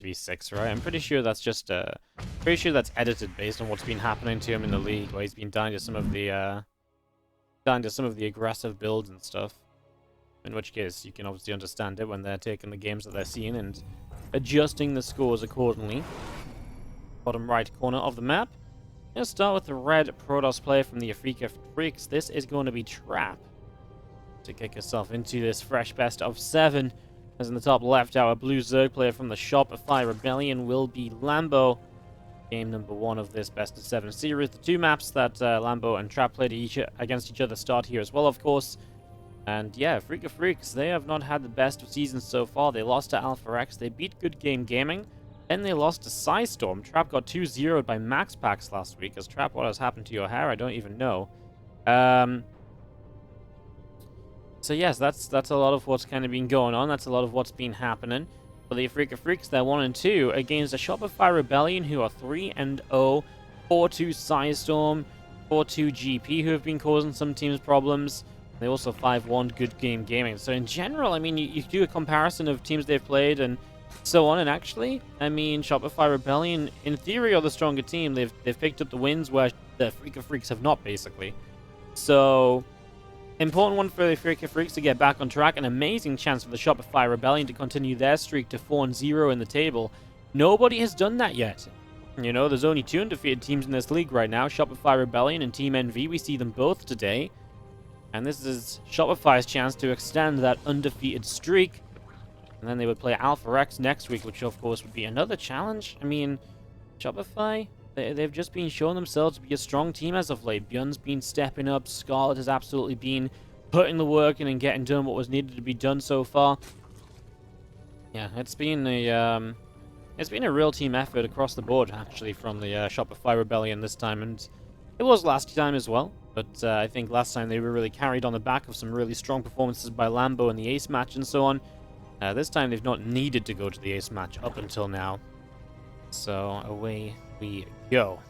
V6, right? I'm pretty sure that's just pretty sure that's edited based on what's been happening to him in the league, where he's been dying to some of the aggressive builds and stuff. In which case, you can obviously understand it when they're taking the games that they're seeing and adjusting the scores accordingly. Bottom right corner of the map. Let's start with the red Protoss player from the Afreeca Freecs. This is going to be Trap. To kick yourself into this fresh best of 7. As in the top left, our blue Zerg player from the Shopify Rebellion will be Lambo. Game number 1 of this best of 7 series. The 2 maps that Lambo and Trap played against each other start here as well, of course. And yeah, Afreeca Freecs, they have not had the best of seasons so far. They lost to Alpha-X, they beat Good Game Gaming, then they lost to Psystorm. Trap got 2-0'd by Max Packs last week. As Trap, what has happened to your hair? I don't even know. So yes, that's a lot of what's kind of been going on. That's a lot of what's been happening. For the Afreeca Freecs, they're 1-2 against the Shopify Rebellion, who are 3-0, 4-2 Psystorm, 4-2 GP, who have been causing some teams problems. They also 5-1 Good Game Gaming. So in general, I mean, you do a comparison of teams they've played and so on. And actually, I mean, Shopify Rebellion, in theory, are the stronger team. They've picked up the wins where the Afreeca Freecs have not, basically. So important one for the Afreeca Freecs to get back on track. An amazing chance for the Shopify Rebellion to continue their streak to 4-0 in the table. Nobody has done that yet. You know, there's only 2 undefeated teams in this league right now. Shopify Rebellion and Team NV. We see them both today. And this is Shopify's chance to extend that undefeated streak. And then they would play Alpha-X next week, which of course would be another challenge. I mean, Shopify, they've just been showing themselves to be a strong team as of late. Bjorn's been stepping up. Scarlet has absolutely been putting the work in and getting done what was needed to be done so far. Yeah, it's been a real team effort across the board, actually, from the Shopify Rebellion this time. And it was last time as well. But I think last time they were really carried on the back of some really strong performances by Lambo in the ace match and so on. This time they've not needed to go to the ace match up until now. So away we go.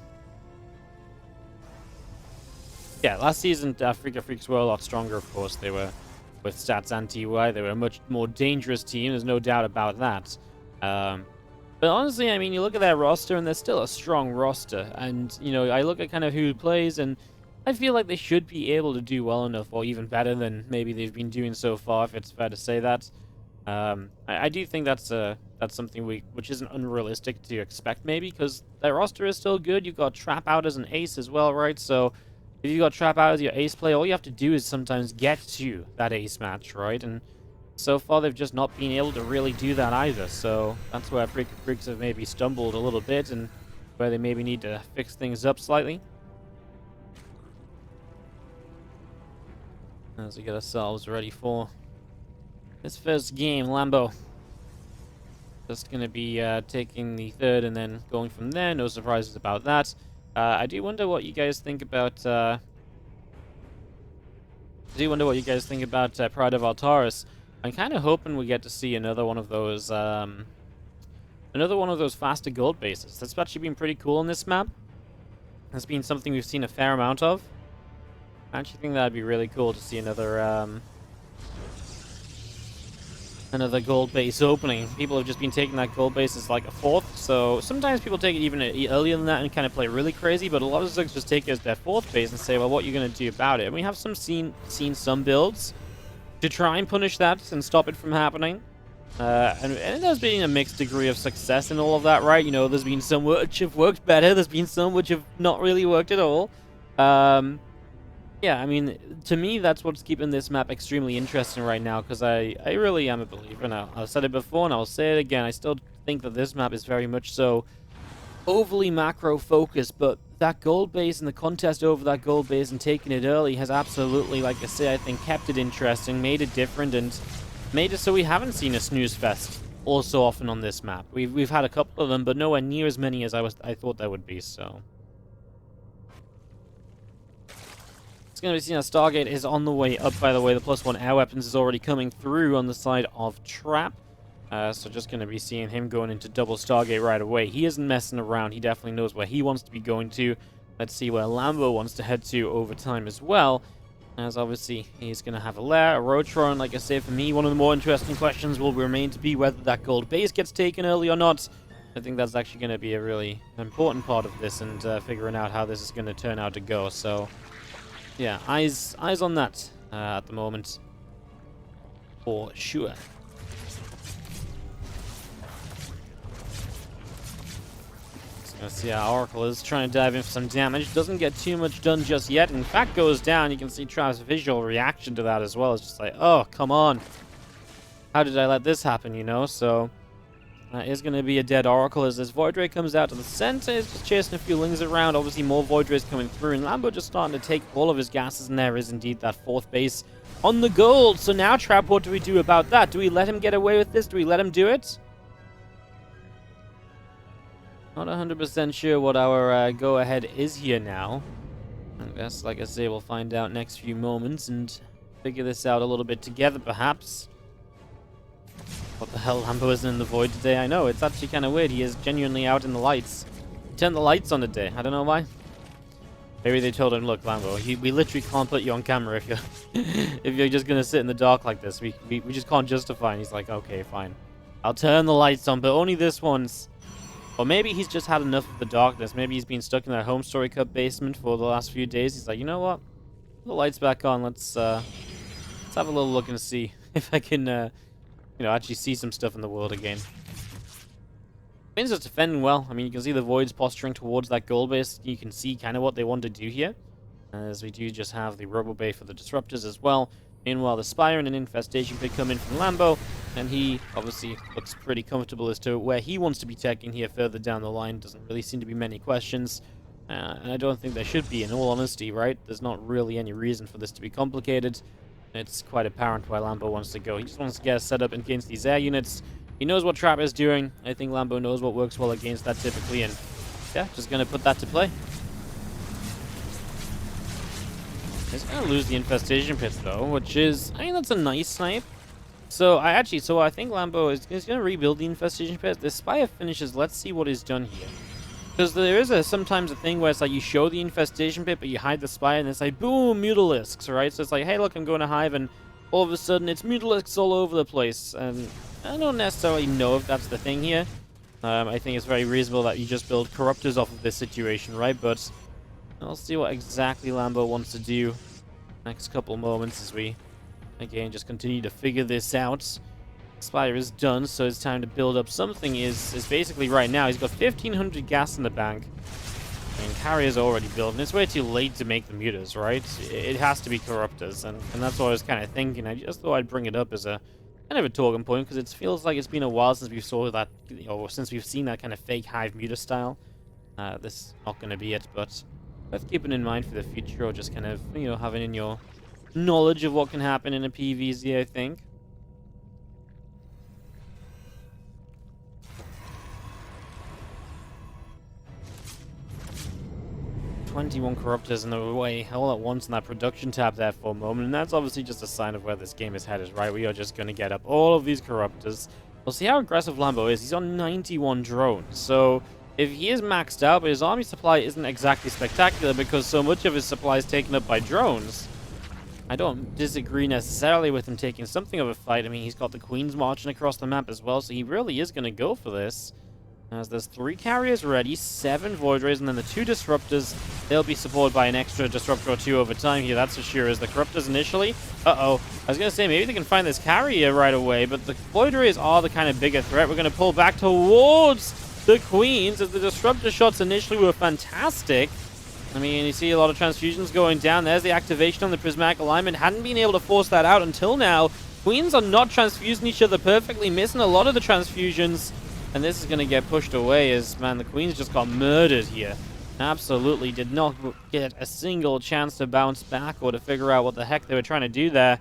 Yeah, last season Afreeca Freecs were a lot stronger, of course. They were, with stats and TY, they were a much more dangerous team. There's no doubt about that. But honestly, I mean, you look at their roster and they're still a strong roster. And, you know, I look at kind of who plays and I feel like they should be able to do well enough, or even better than maybe they've been doing so far, if it's fair to say that. I do think that's something which isn't unrealistic to expect, maybe, because their roster is still good. You've got Trap out as an ace as well, right? So if you've got Trap out as your ace play, all you have to do is sometimes get to that ace match, right? And so far, they've just not been able to really do that either. So that's where Afreeca Freecs have maybe stumbled a little bit, and where they maybe need to fix things up slightly. As we get ourselves ready for this first game, Lambo just going to be taking the third and then going from there. No surprises about that. I do wonder what you guys think about. Pride of Altaris. I'm kind of hoping we get to see another one of those faster gold bases. That's actually been pretty cool on this map. That's been something we've seen a fair amount of. I actually think that'd be really cool to see another gold base opening. People have just been taking that gold base as like a 4th, so sometimes people take it even earlier than that and kind of play really crazy, but a lot of Zugs just take it as their 4th base and say, well, what are you going to do about it? And we have seen some builds to try and punish that and stop it from happening. And there's been a mixed degree of success in all of that, right? You know, there's been some which have worked better, there's been some which have not really worked at all. Yeah, I mean, to me, that's what's keeping this map extremely interesting right now, because I really am a believer now. I've said it before, and I'll say it again. I still think that this map is very much so overly macro-focused, but that gold base and the contest over that gold base and taking it early has absolutely, like I say, I think, kept it interesting, made it different, and made it so we haven't seen a snooze fest all so often on this map. We've had a couple of them, but nowhere near as many as I thought there would be, so. It's going to be seen as Stargate is on the way up, by the way. The +1 air weapons is already coming through on the side of Trap. So just going to be seeing him going into double Stargate right away. He isn't messing around. He definitely knows where he wants to be going to. Let's see where Lambo wants to head to over time as well. As obviously he's going to have a lair, a Rotron. Like I say, for me, one of the more interesting questions will remain to be whether that gold base gets taken early or not. I think that's actually going to be a really important part of this, and figuring out how this is going to turn out to go. So, yeah, eyes on that at the moment, for sure. Let's see how Oracle is trying to dive in for some damage. Doesn't get too much done just yet. In fact, goes down. You can see Trav's visual reaction to that as well. It's just like, oh, come on. How did I let this happen, you know? So, that is going to be a dead Oracle as this Void Ray comes out to the center. He's just chasing a few lings around. Obviously, more Void Rays coming through. And Lambo just starting to take all of his gases. And there is indeed that fourth base on the gold. So now, Trav, what do we do about that? Do we let him get away with this? Do we let him do it? Not 100% sure what our go-ahead is here now. I guess, like I say, we'll find out next few moments and figure this out a little bit together, perhaps. What the hell, Lambo isn't in the void today? I know, it's actually kind of weird. He is genuinely out in the lights. He turned the lights on today. I don't know why. Maybe they told him, look, Lambo, we literally can't put you on camera if you're if you're just gonna sit in the dark like this. We just can't justify. And he's like, okay, fine. I'll turn the lights on, but only this once. Or maybe he's just had enough of the darkness. Maybe he's been stuck in that Home Story Cup basement for the last few days. He's like, you know what? Put the lights back on. Let's have a little look and see if I can, you know, actually see some stuff in the world again. Queen's just defending well. I mean, you can see the Voids posturing towards that goal base. You can see kind of what they want to do here. As we do just have the Robo Bay for the Disruptors as well. Meanwhile, the Spire and an Infestation could come in from Lambo, and he obviously looks pretty comfortable as to where he wants to be taking here further down the line. Doesn't really seem to be many questions, and I don't think there should be, in all honesty, right? There's not really any reason for this to be complicated. It's quite apparent why Lambo wants to go. He just wants to get a setup against these air units. He knows what Trap is doing. I think Lambo knows what works well against that typically, and yeah, just going to put that to play. He's going to lose the Infestation Pit, though, which is, I mean, that's a nice snipe. So I think Lambo is going to rebuild the Infestation Pit. The Spire finishes, let's see what is done here. Because there is sometimes a thing where it's like you show the Infestation Pit, but you hide the Spire, and it's like, boom, Mutalisks, right? So it's like, hey, look, I'm going to Hive, and all of a sudden it's Mutalisks all over the place. And I don't necessarily know if that's the thing here. I think it's very reasonable that you just build Corruptors off of this situation, right? But I'll see what exactly Lambo wants to do next couple moments as we, again, just continue to figure this out. Spire is done, so it's time to build up something. Is basically right now, he's got 1,500 gas in the bank. I mean, Carrier's already built, and it's way too late to make the Mutas, right? It has to be Corruptors, and that's what I was kind of thinking. I just thought I'd bring it up as a kind of a talking point, because it feels like it's been a while since we saw that, or since we've seen that kind of fake Hive Muta style. This is not going to be it, but worth keeping in mind for the future, or just kind of, you know, having in your knowledge of what can happen in a PvZ, I think. "21 Corruptors in the way all at once in that production tab there for a moment, and that's obviously just a sign of where this game is headed, right? We are just going to get up all of these Corruptors. We'll see how aggressive Lambo is. He's on 91 drones, so if he is maxed out, but his army supply isn't exactly spectacular because so much of his supply is taken up by drones. I don't disagree necessarily with him taking something of a fight. I mean, he's got the Queens marching across the map as well, so he really is going to go for this. As there's 3 carriers ready, 7 Void Rays, and then the 2 Disruptors. They'll be supported by an extra Disruptor or 2 over time here, that's for sure. As the Corruptors initially... Uh-oh. I was going to say, maybe they can find this carrier right away, but the Void Rays are the kind of bigger threat. We're going to pull back towards the Queens, as the Disruptor shots initially were fantastic. I mean, you see a lot of transfusions going down. There's the activation on the Prismatic Alignment. Hadn't been able to force that out until now. Queens are not transfusing each other perfectly, missing a lot of the transfusions. And this is going to get pushed away as, man, the Queens just got murdered here. Absolutely did not get a single chance to bounce back or to figure out what the heck they were trying to do there.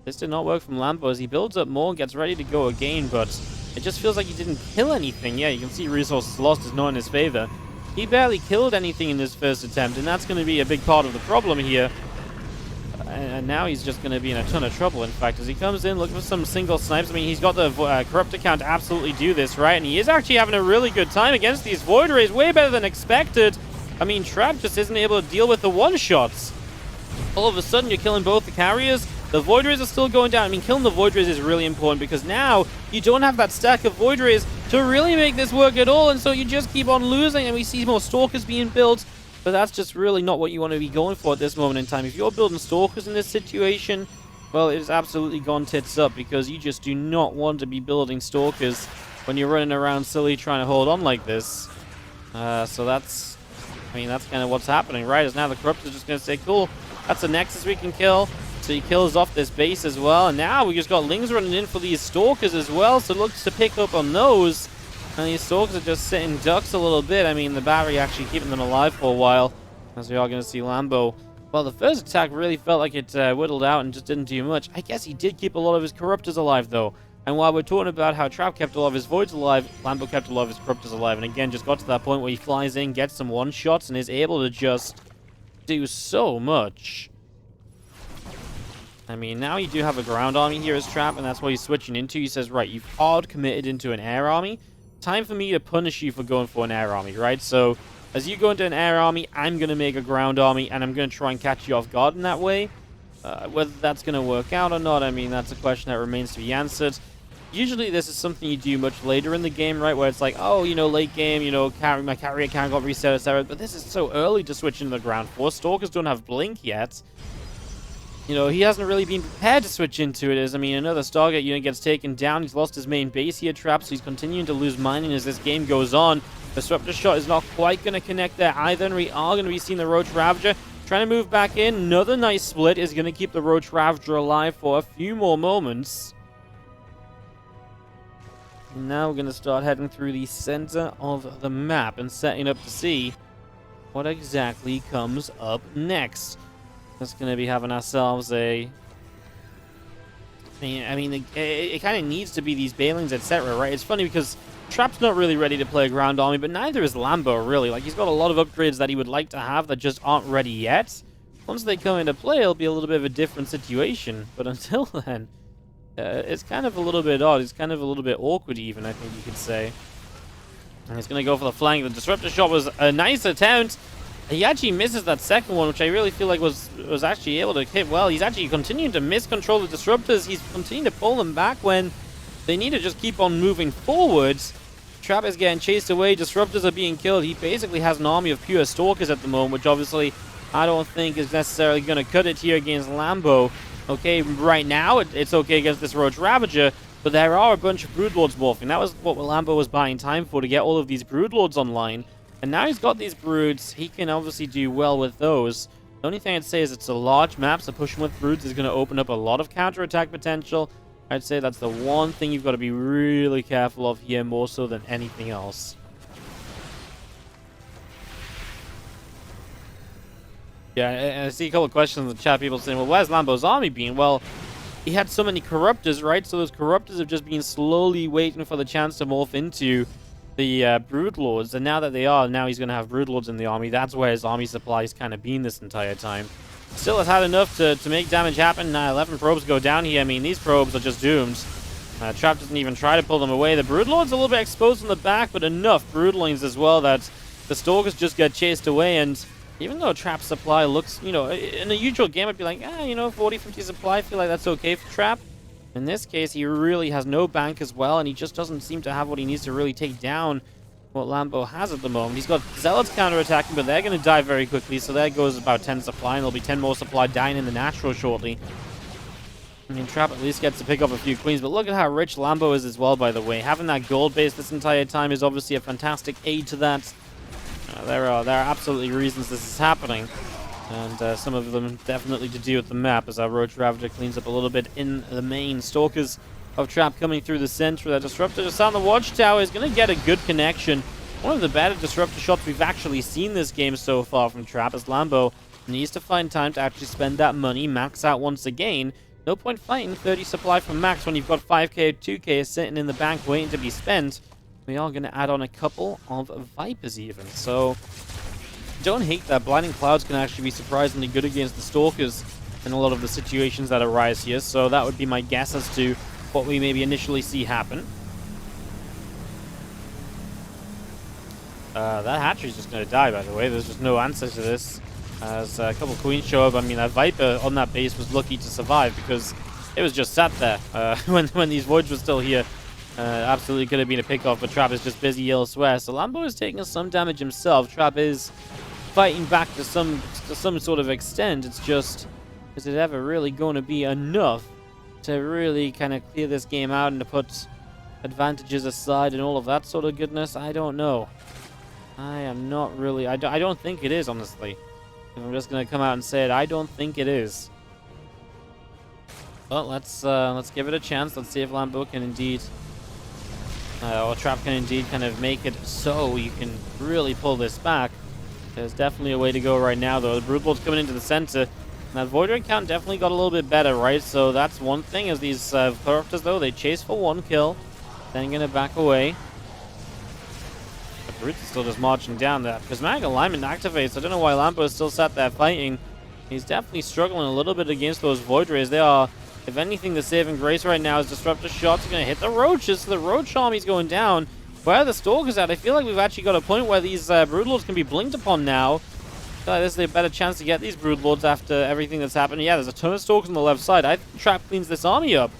This did not work from Lambo as he builds up more, gets ready to go again, but it just feels like he didn't kill anything. Yeah, you can see resources lost is not in his favor. He barely killed anything in this first attempt, and that's going to be a big part of the problem here. And now he's just going to be in a ton of trouble, in fact, as he comes in looking for some single snipes. I mean, he's got the Corruptor count to absolutely do this, right? And he is actually having a really good time against these Void Rays, way better than expected. I mean, Trap just isn't able to deal with the one-shots. All of a sudden, you're killing both the carriers. The Void Rays are still going down. I mean, killing the Void Rays is really important because now you don't have that stack of Void Rays to really make this work at all, and so you just keep on losing, and we see more Stalkers being built, but that's just really not what you want to be going for at this moment in time. If you're building Stalkers in this situation, well, it's absolutely gone tits up, because you just do not want to be building Stalkers when you're running around silly trying to hold on like this. So that's kind of what's happening, right? Is now the Corruptor's just going to say, cool, that's a Nexus we can kill. So he kills off this base as well. And now we just got Lings running in for these Stalkers as well. So it looks to pick up on those. And these Stalkers are just sitting ducks a little bit. I mean, the battery actually keeping them alive for a while, as we are going to see Lambo. Well, the first attack really felt like it whittled out and just didn't do much. I guess he did keep a lot of his Corruptors alive, though. And while we're talking about how Trap kept a lot of his Voids alive, Lambo kept a lot of his Corruptors alive. And again, just got to that point where he flies in, gets some one-shots, and is able to just do so much. I mean, now you do have a ground army here as Trap, and that's what he's switching into. He says, right, you've hard committed into an air army. Time for me to punish you for going for an air army, right? So, as you go into an air army, I'm going to make a ground army, and I'm going to try and catch you off guard in that way. Whether that's going to work out or not, I mean, that's a question that remains to be answered. Usually, this is something you do much later in the game, right? Where it's like, oh, you know, late game, you know, my carrier account got reset, etc. But this is so early to switch into the ground force. Stalkers don't have Blink yet. You know, he hasn't really been prepared to switch into it. I mean, another Stargate unit gets taken down. He's lost his main base here, Trap, so he's continuing to lose mining as this game goes on. Disruptor shot is not quite going to connect there either, and we are going to be seeing the Roach Ravager trying to move back in. Another nice split is going to keep the Roach Ravager alive for a few more moments. And now we're going to start heading through the center of the map and setting up to see what exactly comes up next. That's going to be having ourselves a... I mean, it kind of needs to be these Balings, etc., right? It's funny because Trap's not really ready to play a ground army, but neither is Lambo, really. Like, he's got a lot of upgrades that he would like to have that just aren't ready yet. Once they come into play, it'll be a little bit of a different situation. But until then, it's kind of a little bit odd. It's kind of a little bit awkward, even, I think you could say. And he's going to go for the flank. The Disruptor shot was a nice attempt. He actually misses that second one, which I really feel like was actually able to hit well. He's actually continuing to miscontrol the Disruptors. He's continuing to pull them back when they need to just keep on moving forwards. Trap is getting chased away. Disruptors are being killed. He basically has an army of pure Stalkers at the moment, which obviously I don't think is necessarily going to cut it here against Lambo. Okay, right now it's okay against this Roach Ravager, but there are a bunch of Broodlords morphing. That was what Lambo was buying time for, to get all of these Broodlords online. And now he's got these Broods. He can obviously do well with those. The only thing I'd say is it's a large map, so pushing with Broods is going to open up a lot of counterattack potential. I'd say that's the one thing you've got to be really careful of here, more so than anything else. Yeah, and I see a couple of questions in the chat, people saying, well, where's Lambo's army been? Well, he had so many Corruptors, right? So those Corruptors have just been slowly waiting for the chance to morph into the Broodlords, and now that they are, now he's going to have Broodlords in the army. That's where his army supply's kind of been this entire time. Still has had enough to make damage happen. 11 probes go down here. I mean, these probes are just doomed. Trap doesn't even try to pull them away. The Broodlord's a little bit exposed in the back, but enough Broodlings as well that the Stalkers just get chased away. And even though Trap's supply looks, you know, in a usual game, I'd be like, you know, 40-50 supply, I feel like that's okay for Trap. In this case, he really has no bank as well, and he just doesn't seem to have what he needs to really take down what Lambo has at the moment. He's got Zealots counterattacking, but they're going to die very quickly, so there goes about 10 supply, and there'll be 10 more supply dying in the natural shortly. I mean, Trap at least gets to pick up a few queens, but look at how rich Lambo is as well, by the way. Having that gold base this entire time is obviously a fantastic aid to that. There are absolutely reasons this is happening. And some of them definitely to do with the map, as our Roach Ravager cleans up a little bit in the main. Stalkers of Trap coming through the center. That Disruptor just on the Watchtower is going to get a good connection. One of the better Disruptor shots we've actually seen this game so far from Trap, as Lambo needs to find time to actually spend that money, max out once again. No point fighting 30 supply from max when you've got 5k or 2k sitting in the bank waiting to be spent. We are going to add on a couple of Vipers even, so don't hate that. Blinding Clouds can actually be surprisingly good against the Stalkers in a lot of the situations that arise here, so that would be my guess as to what we maybe initially see happen. That hatchery's just going to die, by the way. There's just no answer to this. As a couple queens show up, I mean, that Viper on that base was lucky to survive because it was just sat there when these Voids were still here. Absolutely could have been a pickoff, but Trap is just busy elsewhere. So Lambo is taking some damage himself. Trap is fighting back to some sort of extent. It's just, is it ever really going to be enough to really kind of clear this game out and to put advantages aside and all of that sort of goodness? I don't know. I am not really... I don't think it is, honestly. If I'm just going to come out and say it, I don't think it is. Well, let's give it a chance. Let's see if Lambo can indeed... or Trap can indeed kind of make it so you can really pull this back. There's definitely a way to go right now, though. The Broodlord's coming into the center. That Void Ray count definitely got a little bit better, right? So that's one thing, as these characters, though, they chase for one kill. Then going to back away. The Brute is still just marching down there. Prismatic Alignment activates. I don't know why Lambo is still sat there fighting. He's definitely struggling a little bit against those Void Rays. They are, if anything, the saving grace right now is Disruptor Shots are going to hit the Roaches. So the Roach army's going down. Where are the Stalkers at? I feel like we've actually got a point where these Broodlords can be blinked upon now. I feel like this is a better chance to get these Broodlords after everything that's happened. Yeah, there's a ton of Stalkers on the left side. I think Trap cleans this army up.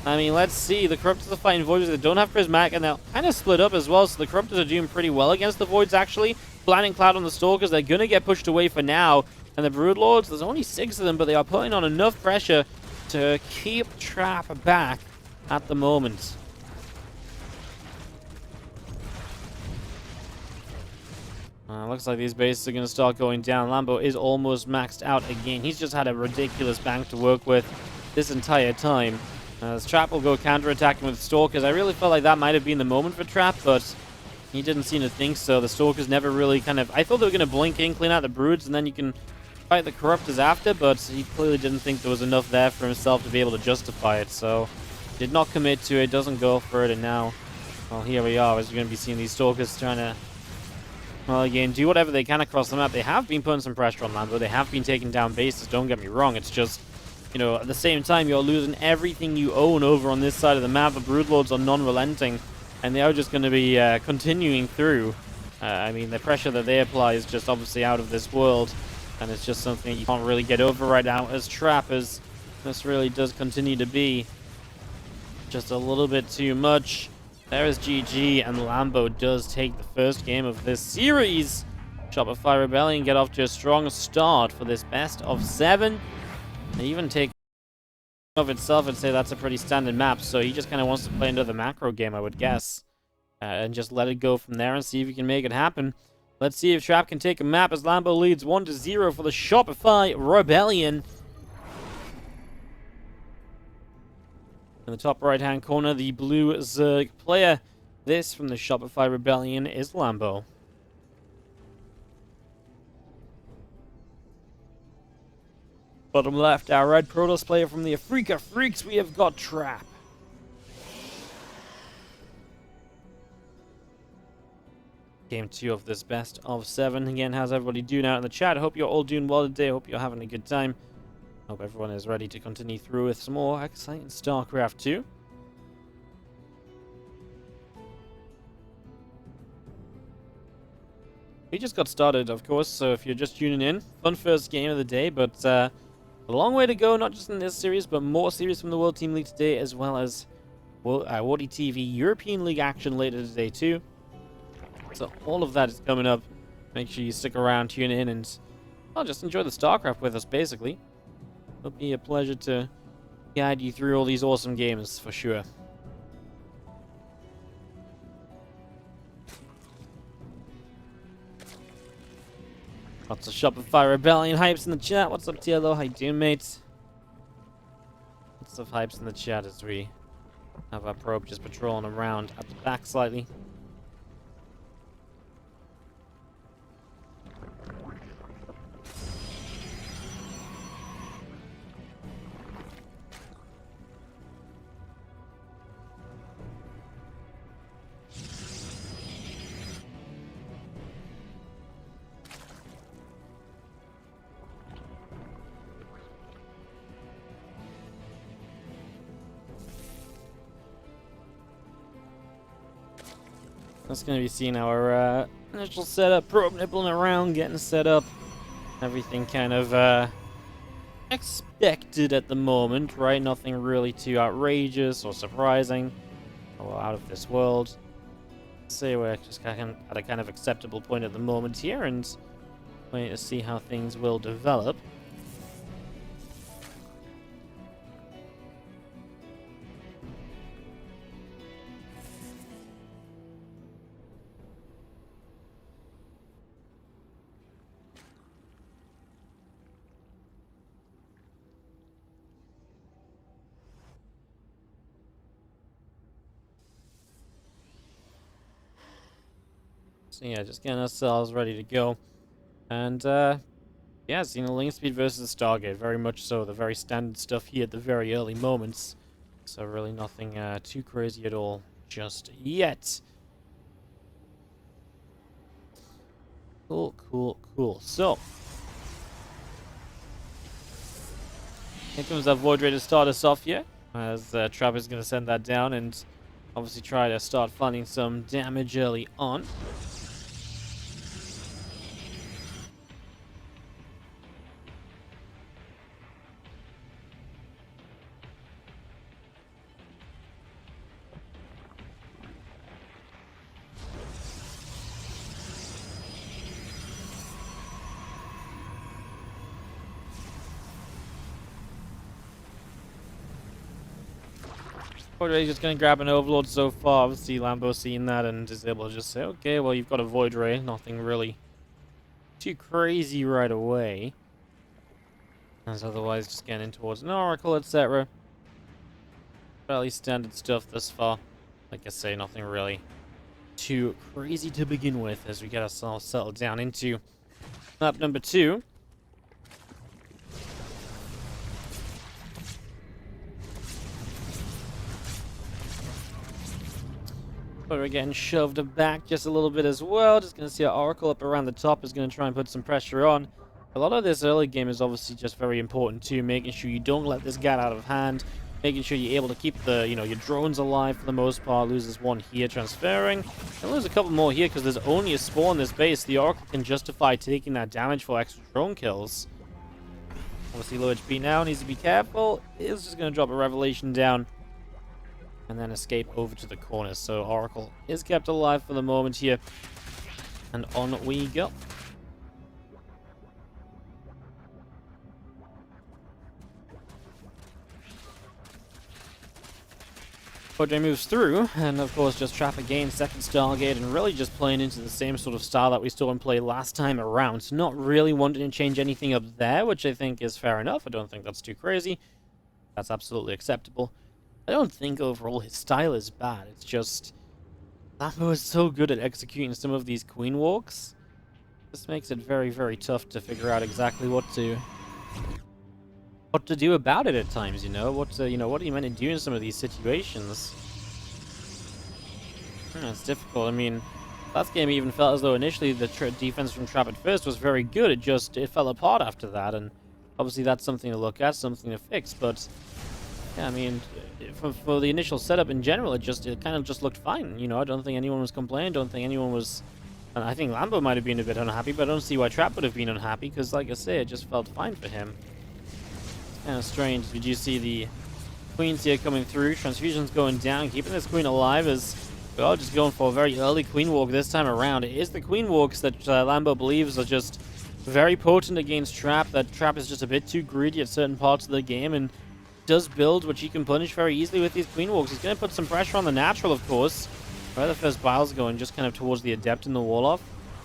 I mean, let's see. The Corruptors are fighting Voiders. They don't have Prismatic, and they're kind of split up as well. So the Corruptors are doing pretty well against the Voids, actually. Blinding Cloud on the Stalkers. They're going to get pushed away for now. And the Broodlords, there's only 6 of them, but they are putting on enough pressure to keep Trap back at the moment. Looks like these bases are going to start going down. Lambo is almost maxed out again. He's just had a ridiculous bank to work with this entire time. As Trap will go counter-attacking with Stalkers. I really felt like that might have been the moment for Trap, but he didn't seem to think so. The Stalkers never really kind of... I thought they were going to blink in, clean out the Broods, and then you can fight the Corruptors after, but he clearly didn't think there was enough there for himself to be able to justify it, so did not commit to it, doesn't go for it, and now, well, here we are, as we're going to be seeing these Stalkers trying to, well, again, do whatever they can across the map. They have been putting some pressure on Lambo. They have been taking down bases, don't get me wrong. It's just, you know, at the same time, you're losing everything you own over on this side of the map. The Broodlords are non-relenting, and they are just going to be continuing through. I mean, the pressure that they apply is just obviously out of this world, and it's just something you can't really get over right now as Trap, as this really does continue to be just a little bit too much. There is GG, and Lambo does take the first game of this series. Shopify Rebellion get off to a strong start for this best of 7. They even take of itself and say that's a pretty standard map, so he just kind of wants to play another macro game, I would guess. And just let it go from there and see if he can make it happen. Let's see if Trap can take a map as Lambo leads 1-0 for the Shopify Rebellion. In the top right-hand corner, the blue Zerg player. This from the Shopify Rebellion is Lambo. Bottom left, our red Protoss player from the Afreeca Freecs, we have got Trap. Game 2 of this best of 7. Again, how's everybody doing out in the chat? I hope you're all doing well today. I hope you're having a good time. Hope everyone is ready to continue through with some more exciting StarCraft 2. We just got started, of course, so if you're just tuning in, fun first game of the day, but a long way to go, not just in this series, but more series from the World Team League today, as well as WardiTV European League action later today, too. So all of that is coming up. Make sure you stick around, tune in, and well, just enjoy the StarCraft with us, basically. It'll be a pleasure to guide you through all these awesome games, for sure. Lots of Shopify Rebellion hypes in the chat. What's up, TLO? How you doing, mates? Lots of hypes in the chat as we have our probe just patrolling around at the back slightly. That's going to be seeing our initial setup, probe nibbling around, getting set up. Everything kind of expected at the moment, right? Nothing really too outrageous or surprising. or out of this world. So we're just at a kind of acceptable point at the moment here, and waiting to see how things will develop. So yeah, just getting ourselves ready to go. And yeah, Link Speed versus Stargate, very much so. The very standard stuff here at the very early moments. So really nothing too crazy at all just yet. Cool, cool, cool. So here comes our Void Ray to start us off here, as Trap is going to send that down and obviously try to start finding some damage early on. Void Ray's just going to grab an Overlord so far. Obviously, Lambo seeing that and is able to just say, okay, well, you've got a Void Ray. Nothing really too crazy right away. As otherwise, just getting in towards an Oracle, etc. Fairly standard stuff thus far. Like I say, nothing really too crazy to begin with as we get ourselves settled down into map number 2. But we're getting shoved back just a little bit as well. Just going to see our Oracle up around the top is going to try and put some pressure on. A lot of this early game is obviously just very important too, making sure you don't let this get out of hand, making sure you're able to keep the, your drones alive for the most part. Loses one here transferring, and lose a couple more here because there's only a spawn in this base. The Oracle can justify taking that damage for extra drone kills. Obviously low HP now, needs to be careful. Is just going to drop a Revelation down and then escape over to the corner. So Oracle is kept alive for the moment here. And on we go. Void Ray moves through, and of course just Trap again, second Stargate, and really just playing into the same sort of style that we saw him play last time around. So not really wanting to change anything up there, which I think is fair enough. I don't think that's too crazy. That's absolutely acceptable. I don't think overall his style is bad. It's just Lambo is so good at executing some of these queen walks. This makes it very, very tough to figure out exactly what to do about it at times. What are you meant to do in some of these situations? It's difficult. I mean, last game even felt as though initially the defense from Trap at first was very good. It fell apart after that, and obviously that's something to look at, something to fix. But yeah, I mean, for the initial setup in general, it kind of just looked fine. I don't think anyone was complaining. Don't think anyone was. And I think Lambo might have been a bit unhappy, but I don't see why Trap would have been unhappy because, like I say, it just felt fine for him. Kind of strange. Did you see the queens here coming through? Transfusions going down, keeping this queen alive as we are just going for a very early queen walk this time around. It is the queen walks that Lambo believes are just very potent against Trap. That Trap is just a bit too greedy at certain parts of the game and does build, which he can punish very easily with these queen walks. He's going to put some pressure on the natural, of course. Where the first bile's going, just kind of towards the adept in the wall off.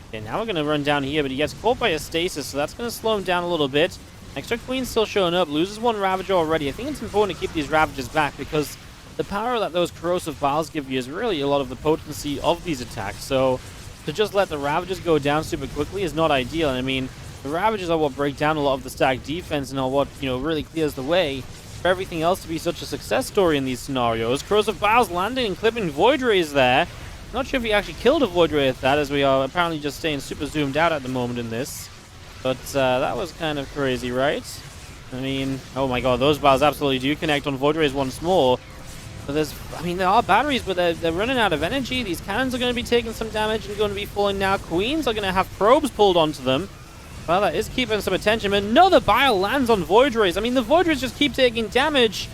Okay, now we're going to run down here, but he gets caught by a stasis, so that's going to slow him down a little bit. Extra queen still showing up, loses one Ravager already. I think it's important to keep these Ravagers back because the power that those corrosive biles give you is really a lot of the potency of these attacks. So to just let the Ravagers go down super quickly is not ideal. And I mean, the Ravagers are what break down a lot of the stack defense and are what, really clears the way for everything else to be such a success story in these scenarios. Corrosive biles landing and clipping Void Rays there. Not sure if he actually killed a Void Ray at that, as we are apparently just staying super zoomed out at the moment in this. But that was kind of crazy, right? I mean, oh my god, those biles absolutely do connect on Void Rays once more. But there are batteries, but they're running out of energy. These cannons are going to be taking some damage and going to be falling now. Queens are going to have probes pulled onto them. Well, that is keeping some attention. Another bile lands on Void Rays. I mean, the Void Rays just keep taking damage.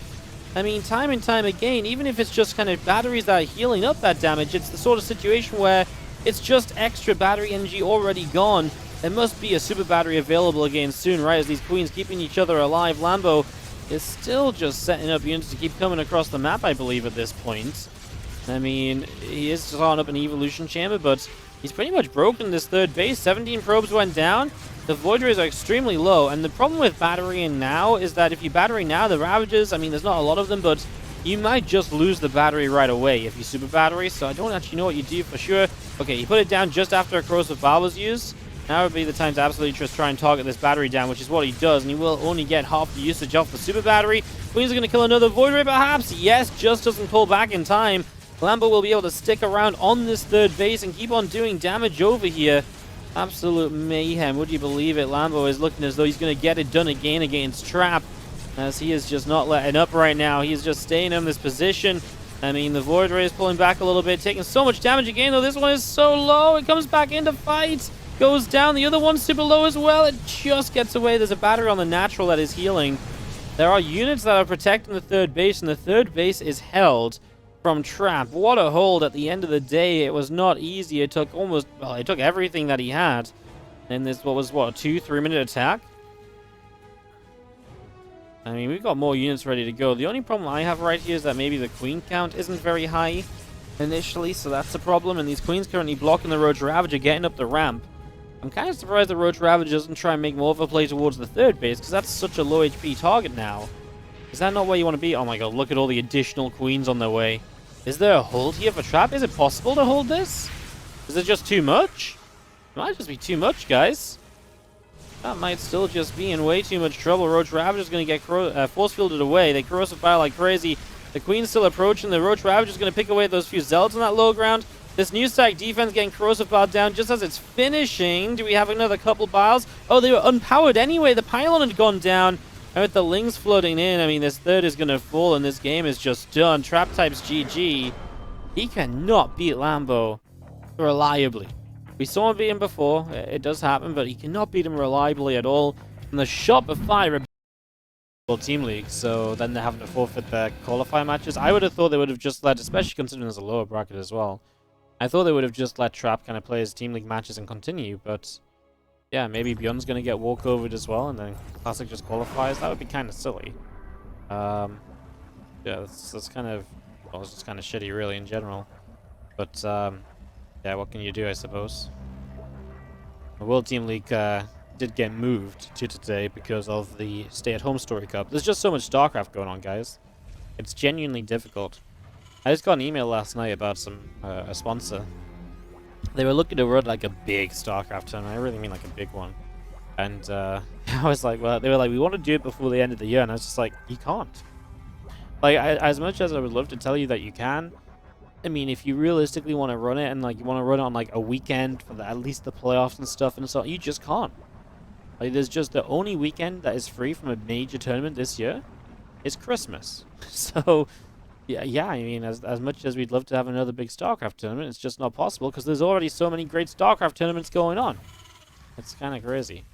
I mean, time and time again, even if it's just kind of batteries that are healing up that damage, it's the sort of situation where it's just extra battery energy already gone. There must be a super battery available again soon, right? As these queens keeping each other alive. Lambo is still just setting up units to keep coming across the map, I believe, at this point. I mean, he is starting up an evolution chamber, but he's pretty much broken this third base. 17 probes went down. The void rays are extremely low, and the problem with batterying now is that if you battery now, the Ravages, I mean, there's not a lot of them, but you might just lose the battery right away if you super battery, so I don't actually know what you do for sure. Okay, he put it down just after a corrosive bar was used. Now would be the time to absolutely just try and target this battery down, which is what he does, and he will only get half the usage off the super battery. Queens are going to kill another void ray, perhaps. Yes, just doesn't pull back in time. Lambo will be able to stick around on this third base and keep on doing damage over here. Absolute mayhem. Would you believe it? Lambo is looking as though he's going to get it done again against Trap, as he is just not letting up right now. He is just staying in this position. I mean, the Void Ray is pulling back a little bit, taking so much damage again, though this one is so low. It comes back into fight. Goes down. The other one's super low as well. It just gets away. There's a battery on the natural that is healing. There are units that are protecting the third base, and the third base is held from Trap. What a hold at the end of the day. It was not easy. It took almost, well, it took everything that he had. And this, what, a 2-3 minute attack? I mean, we've got more units ready to go. The only problem I have right here is that maybe the queen count isn't very high initially, so that's the problem. And these queens currently blocking the Roach Ravager getting up the ramp. I'm kind of surprised the Roach Ravager doesn't try and make more of a play towards the third base, because that's such a low HP target now. Is that not where you want to be? Oh my god, look at all the additional queens on their way. Is there a hold here for Trap? Is it possible to hold this? Is it just too much? It might just be too much, guys. That might still just be in way too much trouble. Roach Ravager's going to get force fielded away. They corrosive fire like crazy. The queen's still approaching. The Roach Ravager's going to pick away those few zealots on that low ground. This new stack defense getting corrosive barred down just as it's finishing. Do we have another couple bars? Oh, they were unpowered anyway. The pylon had gone down. And with the Lings floating in, I mean, this third is going to fall, and this game is just done. Trap types GG. He cannot beat Lambo reliably. We saw him beat him before. It does happen, but he cannot beat him reliably at all. And the Shopify Rebellion Team League, so then they're having to forfeit their qualifier matches. I would have thought they would have just let, especially considering there's a lower bracket as well, I thought they would have just let Trap kind of play his Team League matches and continue, but yeah, maybe Beyond's going to get walkovered as well, and then Classic just qualifies. That would be kind of silly. Yeah, that's kind of, well, it's just kind of shitty, really, in general. But, yeah, what can you do, I suppose? The World Team League did get moved to today because of the Stay-at-Home Story Cup. There's just so much StarCraft going on, guys. It's genuinely difficult. I just got an email last night about a sponsor. They were looking to run like a big StarCraft tournament. I really mean like a big one. And I was like, well, they were like, we want to do it before the end of the year. And I was just like, you can't. Like, as much as I would love to tell you that you can, I mean, if you realistically want to run it and like you want to run it on like a weekend for at least the playoffs and stuff and so on, you just can't. Like, there's just the only weekend that is free from a major tournament this year is Christmas. So yeah, I mean, as much as we'd love to have another big StarCraft tournament, it's just not possible because there's already so many great StarCraft tournaments going on. It's kind of crazy.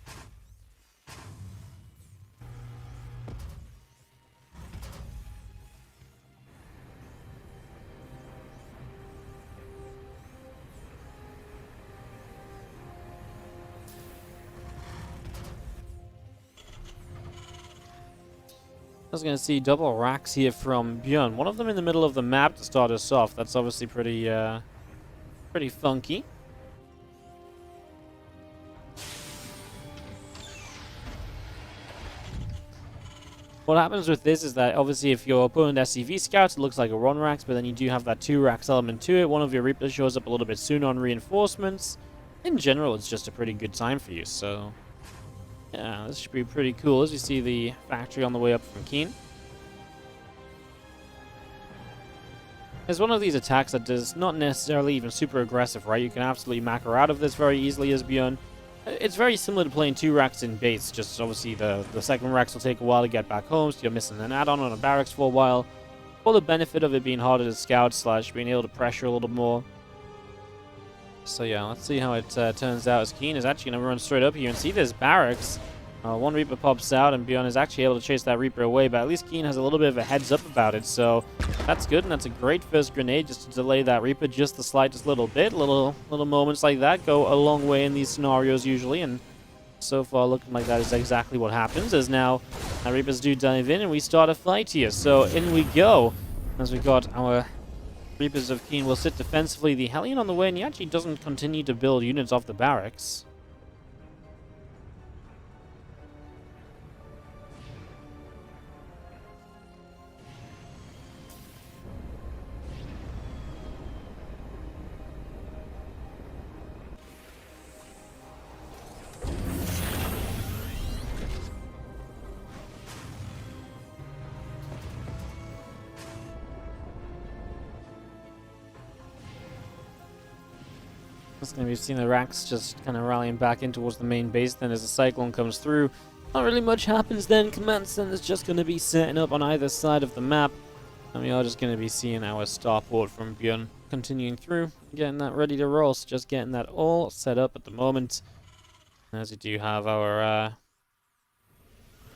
I was going to see double racks here from Björn. One of them in the middle of the map to start us off. That's obviously pretty funky. What happens with this is that obviously if your opponent SCV scouts, it looks like a 1 racks, but then you do have that 2 racks element to it. One of your Reapers shows up a little bit sooner on reinforcements. In general, it's just a pretty good time for you, so yeah, this should be pretty cool as you see the factory on the way up from Keen. There's one of these attacks that is not necessarily even super aggressive, right? You can absolutely macro out of this very easily as Björn. It's very similar to playing 2 racks in base, just obviously the second racks will take a while to get back home, so you're missing an add-on on a barracks for a while. For the benefit of it being harder to scout / being able to pressure a little more. So yeah, let's see how it turns out as Keen is actually going to run straight up here and see this barracks. One Reaper pops out, and Bjorn is actually able to chase that Reaper away, but at least Keen has a little bit of a heads up about it, so that's good, and that's a great first grenade just to delay that Reaper just the slightest little bit. Little moments like that go a long way in these scenarios usually, and so far looking like that is exactly what happens, as now our Reapers do dive in, and we start a fight here. So in we go, as we got our Reapers of Keen will sit defensively. The Hellion on the way, and he actually doesn't continue to build units off the barracks. We've seen the ranks just kind of rallying back in towards the main base. Then as the Cyclone comes through, not really much happens then. Command Center's just going to be setting up on either side of the map. And we are just going to be seeing our starport from Bjorn continuing through, getting that ready to roll. So just getting that all set up at the moment. As we do have our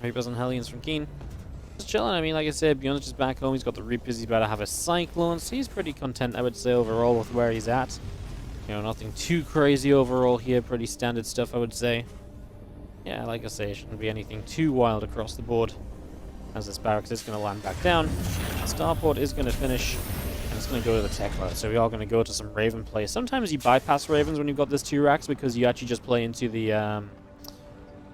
Reapers and Hellions from Keen. Just chilling. I mean, like I said, Bjorn's just back home. He's got the Reapers. He's about to have a Cyclone. So he's pretty content, I would say, overall with where he's at. You know, nothing too crazy overall here. Pretty standard stuff, I would say. Yeah, like I say, it shouldn't be anything too wild across the board. As this barracks is going to land back down. Starport is going to finish. And it's going to go to the tech mode. So we are going to go to some Raven play. Sometimes you bypass Ravens when you've got this 2-racks because you actually just play into the...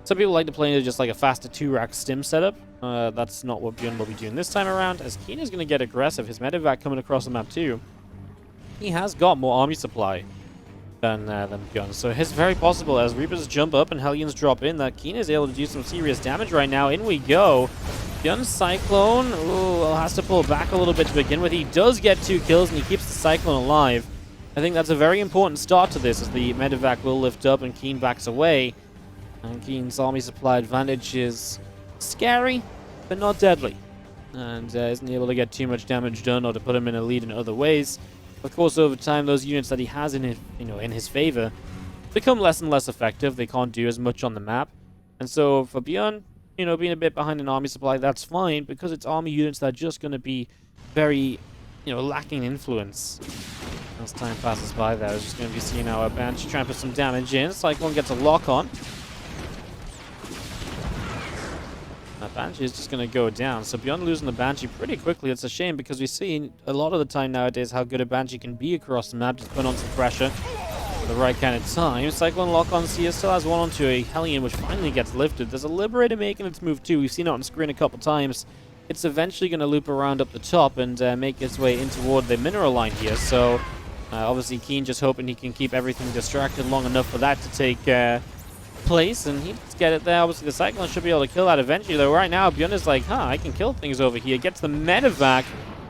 Some people like to play into just like a faster 2-rack stim setup. That's not what Bjorn will be doing this time around. As Keen is going to get aggressive. His medevac coming across the map too. He has got more army supply than Bjorn. So it's very possible as Reapers jump up and Hellions drop in that Keen is able to do some serious damage right now. In we go. Bjorn's Cyclone has to pull back a little bit to begin with. He does get 2 kills and he keeps the Cyclone alive. I think that's a very important start to this as the medevac will lift up and Keen backs away. And Keen's army supply advantage is scary, but not deadly. And isn't able to get too much damage done or to put him in a lead in other ways. Of course, over time, those units that he has in his, in his favor become less and less effective. They can't do as much on the map. And so for Bjorn, being a bit behind in army supply, that's fine because it's army units that are just going to be very, lacking influence. As time passes by, we're just going to be seeing our Banshee trying to put some damage in. Cyclone gets a lock on. That Banshee is just going to go down. So Bjorn losing the Banshee pretty quickly. It's a shame because we see a lot of the time nowadays how good a Banshee can be across the map. Just put on some pressure at the right kind of time. Cyclone lock on here still has one onto a Hellion which finally gets lifted. There's a Liberator making its move too. We've seen it on screen a couple times. It's eventually going to loop around up the top and make its way in toward the mineral line here. So obviously Keen just hoping he can keep everything distracted long enough for that to take place, and he does get it there. Obviously the Cyclone should be able to kill that eventually, though right now Bjorn is like, I can kill things over here. Gets the medevac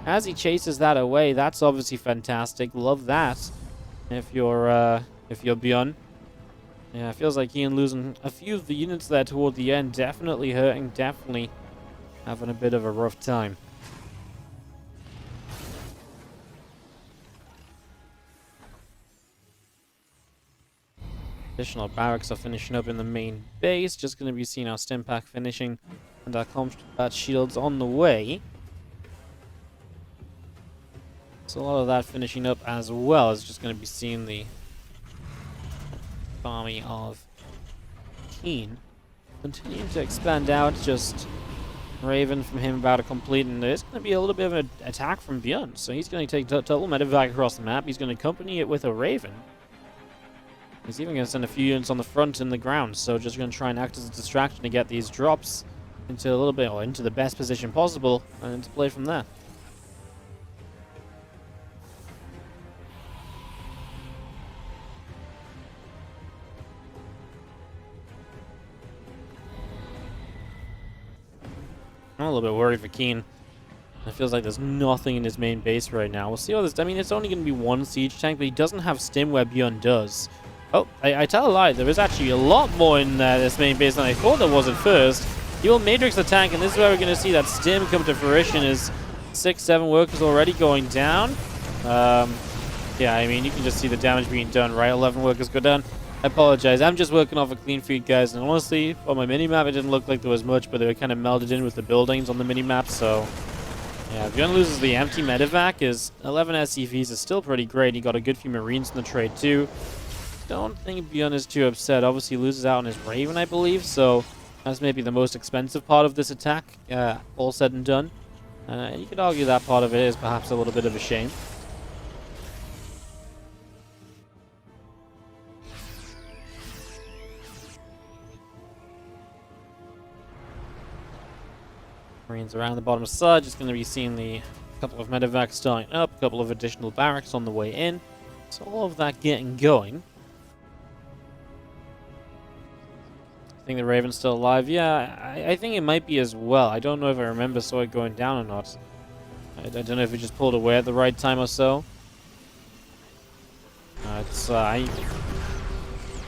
as he chases that away. That's obviously fantastic. Love that if you're Bjorn. Yeah, it feels like Ian losing a few of the units there toward the end. Definitely hurting, definitely having a bit of a rough time. Additional barracks are finishing up in the main base. Just going to be seeing our stim pack finishing and our combat shields on the way. So a lot of that finishing up as well. Is just going to be seeing the army of Keen continuing to expand out. Just Raven from him about to complete, and there's going to be a little bit of an attack from Bjorn. So he's going to take double medevac across the map. He's going to accompany it with a Raven. He's even going to send a few units on the front and the ground, so just going to try and act as a distraction to get these drops into a little bit, or into the best position possible, and to play from there. I'm a little bit worried for Keen. It feels like there's nothing in his main base right now. We'll see how this... I mean, it's only going to be one siege tank, but he doesn't have stim where Bjorn does. Oh, I tell a lie. There is actually a lot more in this main base than I thought there was at first. He will Matrix the tank, and this is where we're going to see that stim come to fruition. Is 6-7 workers already going down. Yeah, I mean, you can just see the damage being done, right? 11 workers go down. I apologize. I'm just working off a clean feed, guys. And honestly, on my minimap, it didn't look like there was much, but they were kind of melded in with the buildings on the minimap. So, yeah, Bjorn loses the empty medevac. His 11 SCVs is still pretty great. He got a good few Marines in the trade, too. Don't think Bjorn is too upset. Obviously, he loses out on his Raven, I believe. So, that's maybe the most expensive part of this attack, all said and done. You could argue that part of it is perhaps a little bit of a shame. Marines around the bottom side, just going to be seeing the couple of medevacs starting up, a couple of additional barracks on the way in. So all of that getting going. I think the Raven's still alive. Yeah, I think it might be as well. I don't know if I remember saw it going down or not. I don't know if it just pulled away at the right time or so. I'm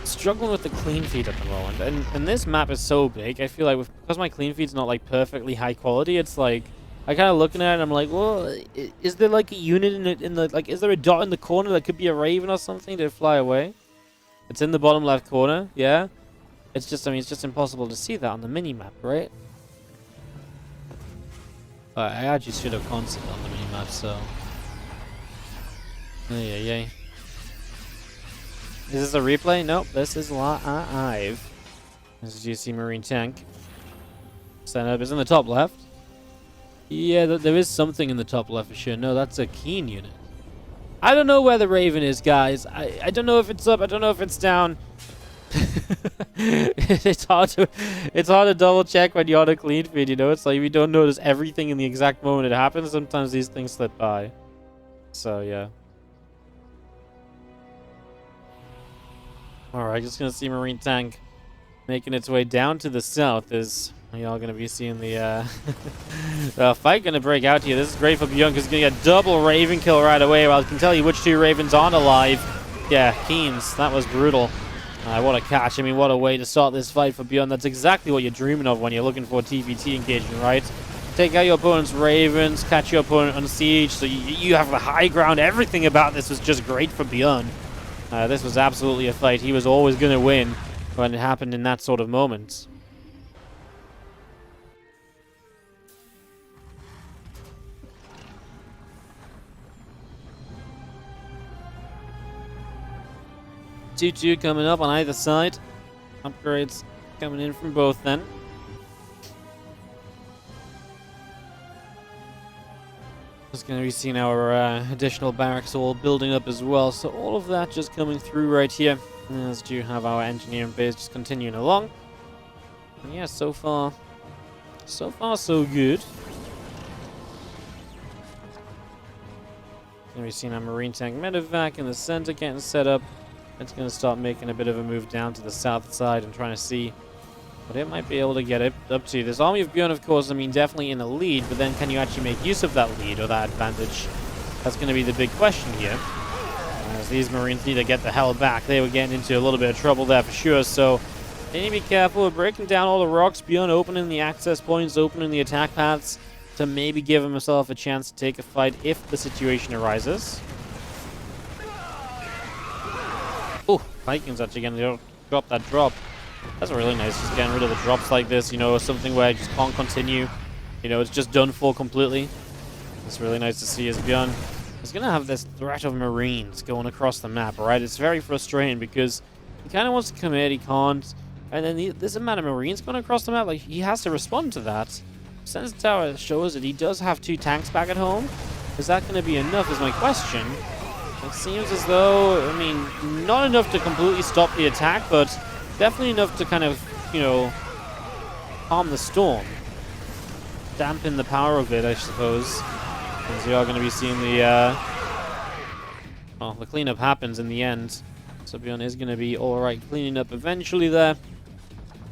struggling with the clean feed at the moment. And this map is so big, I feel like because my clean feed's not like perfectly high quality, it's like I kind of looking at it and I'm like, well, is there like a unit in the like, is there a dot in the corner that could be a Raven or something to fly away? It's in the bottom left corner, yeah. It's just, I mean, it's just impossible to see that on the mini-map, right? But I actually should have concept on the mini-map, so... Yeah. Is this a replay? Nope, this is live. This is GC Marine Tank. Setup is in the top left. Yeah, there is something in the top left for sure. No, that's a Keen unit. I don't know where the Raven is, guys. I don't know if it's up, I don't know if it's down. it's hard to double check when you're on a clean feed, you know. It's like we don't notice everything in the exact moment it happens. Sometimes these things slip by. So yeah. Alright, just gonna see Marine Tank making its way down to the south as y'all gonna be seeing the fight gonna break out here. This is great for Bjorn because he's gonna get double Raven kill right away. Well, I can tell you which two Ravens aren't alive. Yeah, Keens, that was brutal. What a catch. I mean, what a way to start this fight for Bjorn. That's exactly what you're dreaming of when you're looking for a TVT engagement, right? Take out your opponent's Ravens, catch your opponent on siege, so you have the high ground. Everything about this was just great for Bjorn. This was absolutely a fight. He was always going to win when it happened in that sort of moment. Two coming up on either side. Upgrades coming in from both then. Just going to be seeing our additional barracks all building up as well. So all of that just coming through right here. As do have our engineering base just continuing along. And yeah, so far so good. Going to be seeing our Marine Tank medevac in the center getting set up. It's going to start making a bit of a move down to the south side and trying to see what it might be able to get it up to. This army of Bjorn, of course, I mean, definitely in the lead, but then can you actually make use of that lead or that advantage? That's going to be the big question here. As these Marines need to get the hell back. They were getting into a little bit of trouble there for sure, so they need to be careful. We're breaking down all the rocks. Bjorn opening the access points, opening the attack paths to maybe give himself a chance to take a fight if the situation arises. Oh, Vikings actually going to drop that drop. That's really nice, just getting rid of the drops like this, you know, something where I just can't continue. You know, it's just done for completely. It's really nice to see as Bjorn is going to have this threat of Marines going across the map, right? It's very frustrating because he kind of wants to commit, he can't. And then there's a amount of Marines going across the map, like, he has to respond to that. Sensor Tower shows that he does have 2 tanks back at home. Is that going to be enough is my question. It seems as though, I mean, not enough to completely stop the attack, but definitely enough to kind of, you know, calm the storm. Dampen the power of it, I suppose. As we are going to be seeing the, well, the cleanup happens in the end. So Bjorn is going to be alright cleaning up eventually there.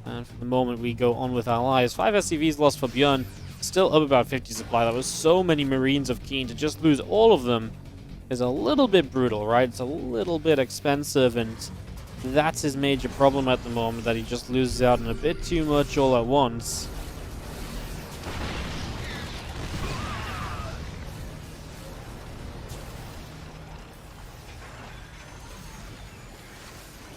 And for the moment, we go on with our lives. 5 SCVs lost for Bjorn. Still up about 50 supply. That was so many Marines of Keen. To just lose all of them is a little bit brutal, right? It's a little bit expensive, and that's his major problem at the moment, that he just loses out on a bit too much all at once.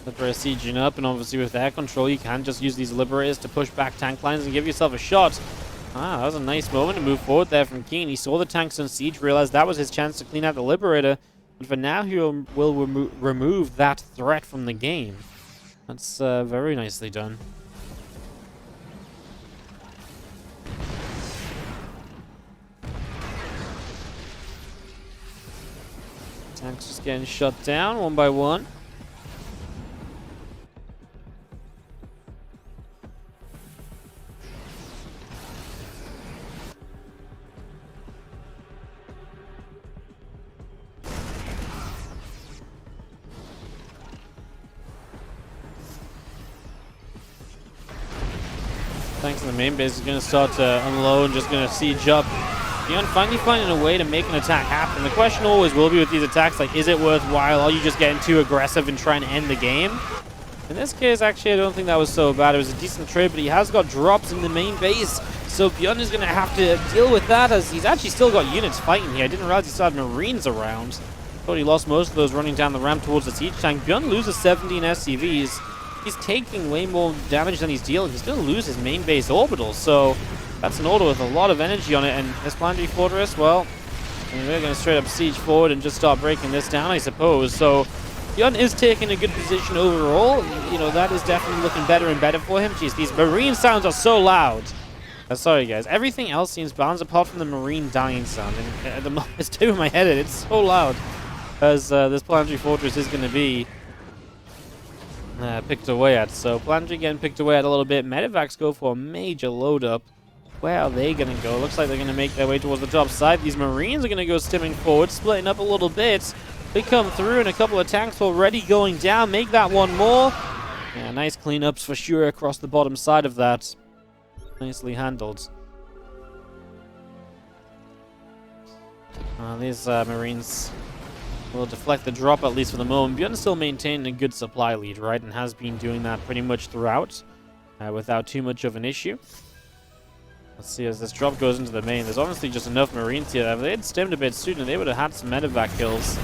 Liberator sieging up, and obviously with air control, you can just use these Liberators to push back tank lines and give yourself a shot. Ah, that was a nice moment to move forward there from Keen. He saw the tanks on siege, realized that was his chance to clean out the Liberator, and for now he will remove that threat from the game. That's very nicely done. Tanks just getting shut down one by one. Tanks in the main base is going to start to unload and just going to siege up. Beyond finally finding a way to make an attack happen. The question always will be with these attacks, like, is it worthwhile? Are you just getting too aggressive and trying to end the game? In this case, actually, I don't think that was so bad. It was a decent trade, but he has got drops in the main base. So Beyond is going to have to deal with that, as he's actually still got units fighting here. I didn't realize he still had Marines around. Thought he lost most of those running down the ramp towards the siege tank. Beyond loses 17 SCVs. He's taking way more damage than he's dealing. He's going to lose his main base orbital, so that's an order with a lot of energy on it. And this Planetary Fortress, well, we're going to straight up siege forward and just start breaking this down, I suppose. So Beyond is taking a good position overall. You know, that is definitely looking better and better for him. Jeez, these Marine sounds are so loud. Sorry, guys. Everything else seems balanced apart from the Marine dying sound. And at the moment, it's doing my head in. It's so loud. As this Planetary Fortress is going to be picked away at. So Planetary getting picked away at a little bit. Medevacs go for a major load up. Where are they going to go? Looks like they're going to make their way towards the top side. These Marines are going to go stimming forward, splitting up a little bit. They come through, and a couple of tanks already going down. Make that one more. Yeah, nice cleanups for sure across the bottom side of that. Nicely handled. These Marines will deflect the drop, at least for the moment. Beyond still maintaining a good supply lead, right? And has been doing that pretty much throughout without too much of an issue. Let's see, as this drop goes into the main, there's honestly just enough Marines here. If they had stemmed a bit sooner, they would have had some medevac kills.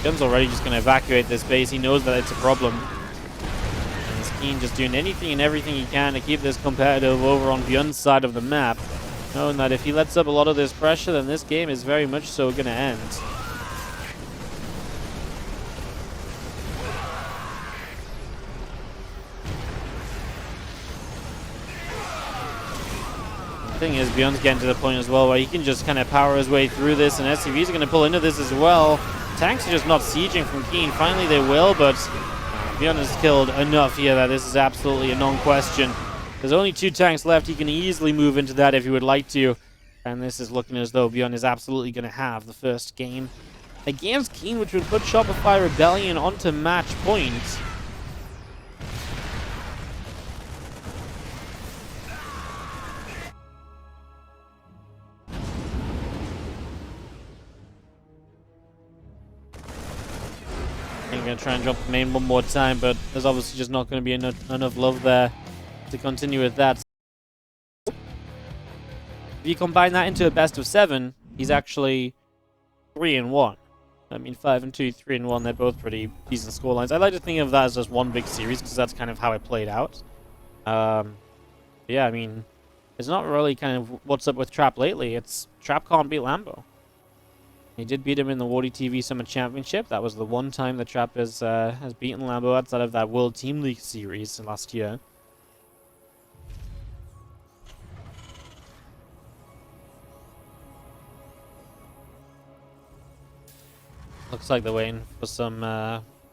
Gun's already just going to evacuate this base. He knows that it's a problem. And he's keen just doing anything and everything he can to keep this competitive over on Beyond's side of the map, knowing that if he lets up a lot of this pressure, then this game is very much so going to end. Thing is, Beyond's getting to the point as well where he can just kind of power his way through this, and SCVs are going to pull into this as well. Tanks are just not sieging from Keen. Finally they will, but Beyond has killed enough here that this is absolutely a non-question. There's only 2 tanks left. He can easily move into that if he would like to, and this is looking as though Beyond is absolutely going to have the first game against Keen, which would put Shopify Rebellion onto match point. I'm going to try and drop the main one more time, but there's obviously just not going to be enough love there to continue with that. If you combine that into a best of 7, he's actually 3-1. I mean, 5-2, 3-1, they're both pretty decent scorelines. I like to think of that as just one big series, because that's kind of how it played out. Yeah, I mean, it's not really kind of what's up with Trap lately. It's Trap can't beat Lambo. He did beat him in the WardiTV Summer Championship. That was the one time the Trap has beaten Lambo outside of that World Team League series last year. Looks like they're waiting for some.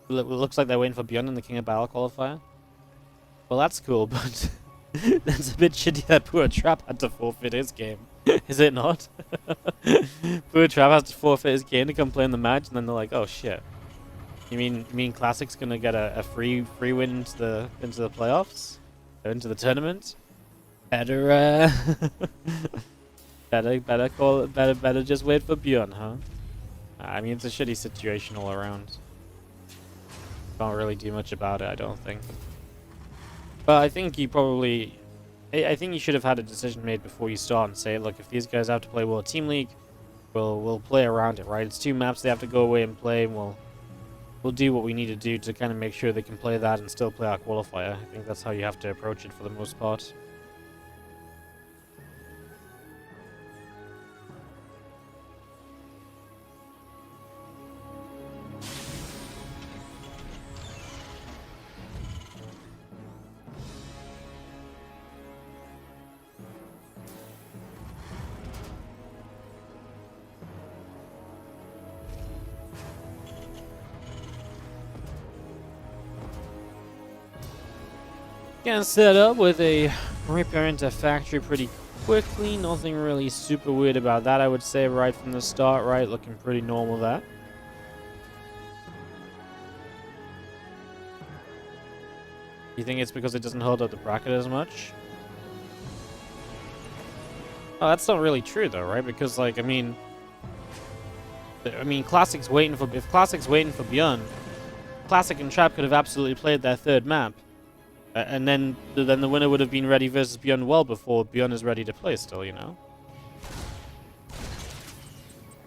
Looks like they're waiting for Beyond in the King of Battle qualifier. Well, that's cool, but that's a bit shitty that poor Trap had to forfeit his game. Is it not? Poor Trav has to forfeit his game to come play in the match, and then they're like, "Oh shit! You mean Classic's gonna get a free win into the playoffs, or into the tournament? Better better just wait for Bjorn, huh? I mean, it's a shitty situation all around. Can't really do much about it, I don't think. But I think you probably. I think you should have had a decision made before you start and say, look, if these guys have to play World Team League, we'll play around it, right? It's 2 maps they have to go away and play, and we'll we'll do what we need to do to kind of make sure they can play that and still play our qualifier. I think that's how you have to approach it for the most part. Getting set up with a Reaper into factory pretty quickly. Nothing really super weird about that, I would say, right from the start, right? Looking pretty normal there. You think it's because it doesn't hold up the bracket as much? Oh, that's not really true though, right? Because, like, I mean, Classic's waiting for, if Classic's waiting for Beyond, Classic and Trap could have absolutely played their third map. And then the winner would have been ready versus Beyond well before Beyond is ready to play still, you know?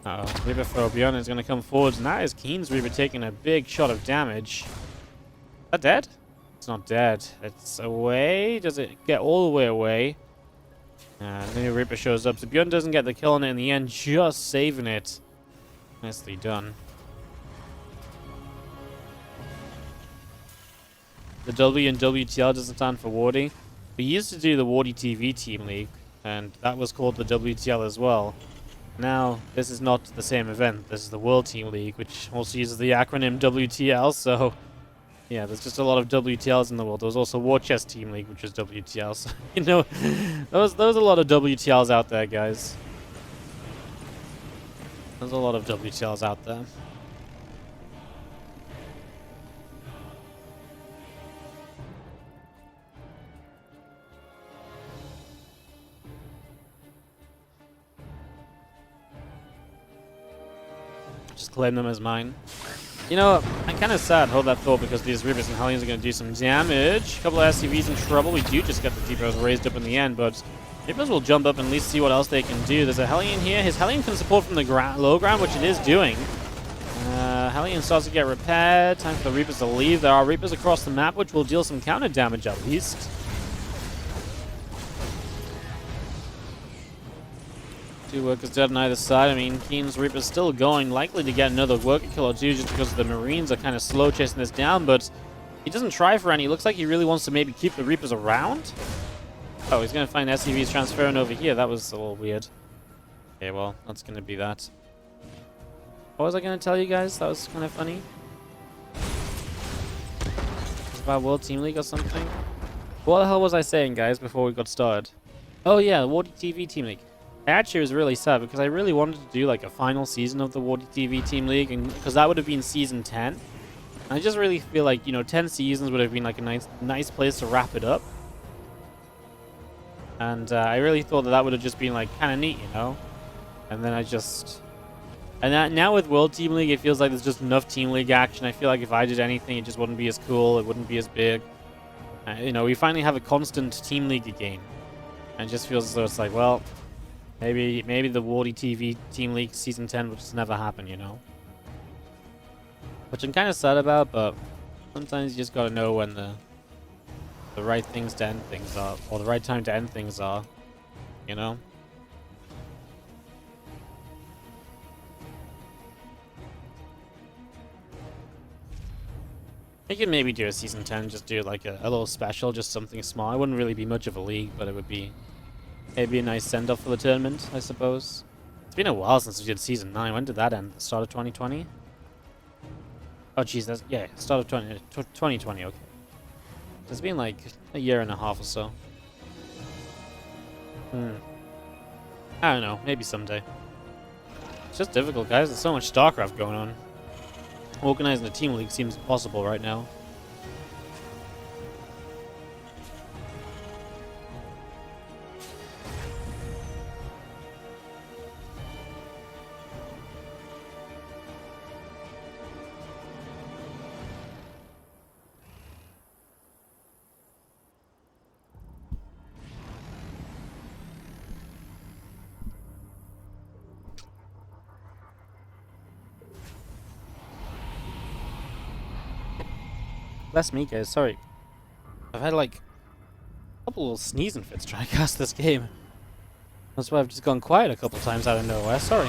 Uh-oh. Reaper for Beyond is going to come forwards, and that is Keen's Reaper taking a big shot of damage. Is that dead? It's not dead. It's away. Does it get all the way away? And then the Reaper shows up. So Beyond doesn't get the kill on it in the end, just saving it. Nicely done. The W and WTL doesn't stand for Wardy. We used to do the WardiTV Team League, and that was called the WTL as well. Now, this is not the same event. This is the World Team League, which also uses the acronym WTL, so yeah, there's just a lot of WTLs in the world. There was also War Chest Team League, which is WTL, so, you know, there's a lot of WTLs out there, guys. There's a lot of WTLs out there. Just claim them as mine. You know, I'm kind of sad, hold that thought, because these Reapers and Hellions are going to do some damage. A couple of SCVs in trouble. We do just get the depots raised up in the end, but Reapers will jump up and at least see what else they can do. There's a Hellion here. His Hellion can support from the low ground, which it is doing. Hellion starts to get repaired. Time for the Reapers to leave. There are Reapers across the map, which will deal some counter damage at least. Two workers dead on either side. I mean, Keen's Reaper's still going, likely to get another worker kill or two just because the Marines are kind of slow chasing this down, but he doesn't try for any. It looks like he really wants to maybe keep the Reapers around. Oh, he's going to find SCVs transferring over here. That was a little weird. Okay, well, that's going to be that. What was I going to tell you guys? That was kind of funny. It was about World Team League or something. What the hell was I saying, guys, before we got started? Oh, yeah, WardiTV Team League. I actually was really sad because I really wanted to do like a final season of the WardiTV Team League, and because that would have been season 10. And I just really feel like, you know, 10 seasons would have been like a nice place to wrap it up. And I really thought that would have just been like kind of neat, you know. And then now with World Team League, it feels like there's just enough Team League action. I feel like if I did anything, it just wouldn't be as cool. It wouldn't be as big. You know, we finally have a constant Team League again, and it just feels as though it's like, well, maybe the WardiTV Team League Season 10 will just never happen, you know? Which I'm kind of sad about, but sometimes you just gotta know when the right things to end things are, or the right time to end things are, you know? I could maybe do a Season 10, just do like a little special, just something small. It wouldn't really be much of a league, but it would be maybe a nice send-off for the tournament, I suppose. It's been a while since we did Season 9. When did that end? The start of 2020? Oh, jeez, that's... yeah, start of 2020, okay. It's been like a year and a half or so. I don't know, maybe someday. It's just difficult, guys. There's so much StarCraft going on. Organizing a team league seems impossible right now. Bless me, guys. Sorry. I've had like a couple little sneezing fits trying to cast this game. That's why I've just gone quiet a couple times out of nowhere. Sorry.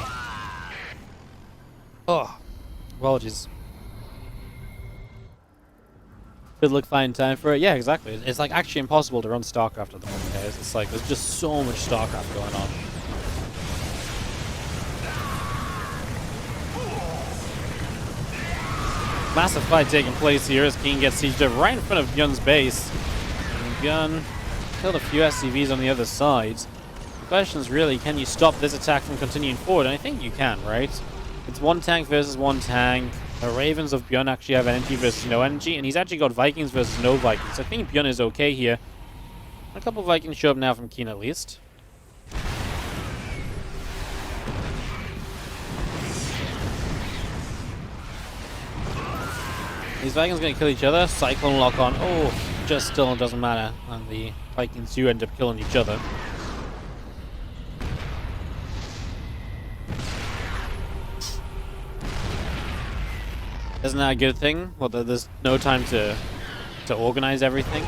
Oh, apologies. Good luck finding time for it. Yeah, exactly. It's like actually impossible to run StarCraft at the moment, guys. It's like there's just so much StarCraft going on. Massive fight taking place here as Keen gets sieged up right in front of Bjorn's base. And Bjorn killed a few SCVs on the other side. The question is really, can you stop this attack from continuing forward? And I think you can, right? It's one tank versus one tank. The Ravens of Bjorn actually have energy versus no energy, and he's actually got Vikings versus no Vikings. I think Bjorn is okay here. A couple Vikings show up now from Keen at least. These Vikings going to kill each other. Cyclone lock on. Oh, just still doesn't matter. And the Vikings do end up killing each other. Isn't that a good thing? Well, there's no time to organize everything.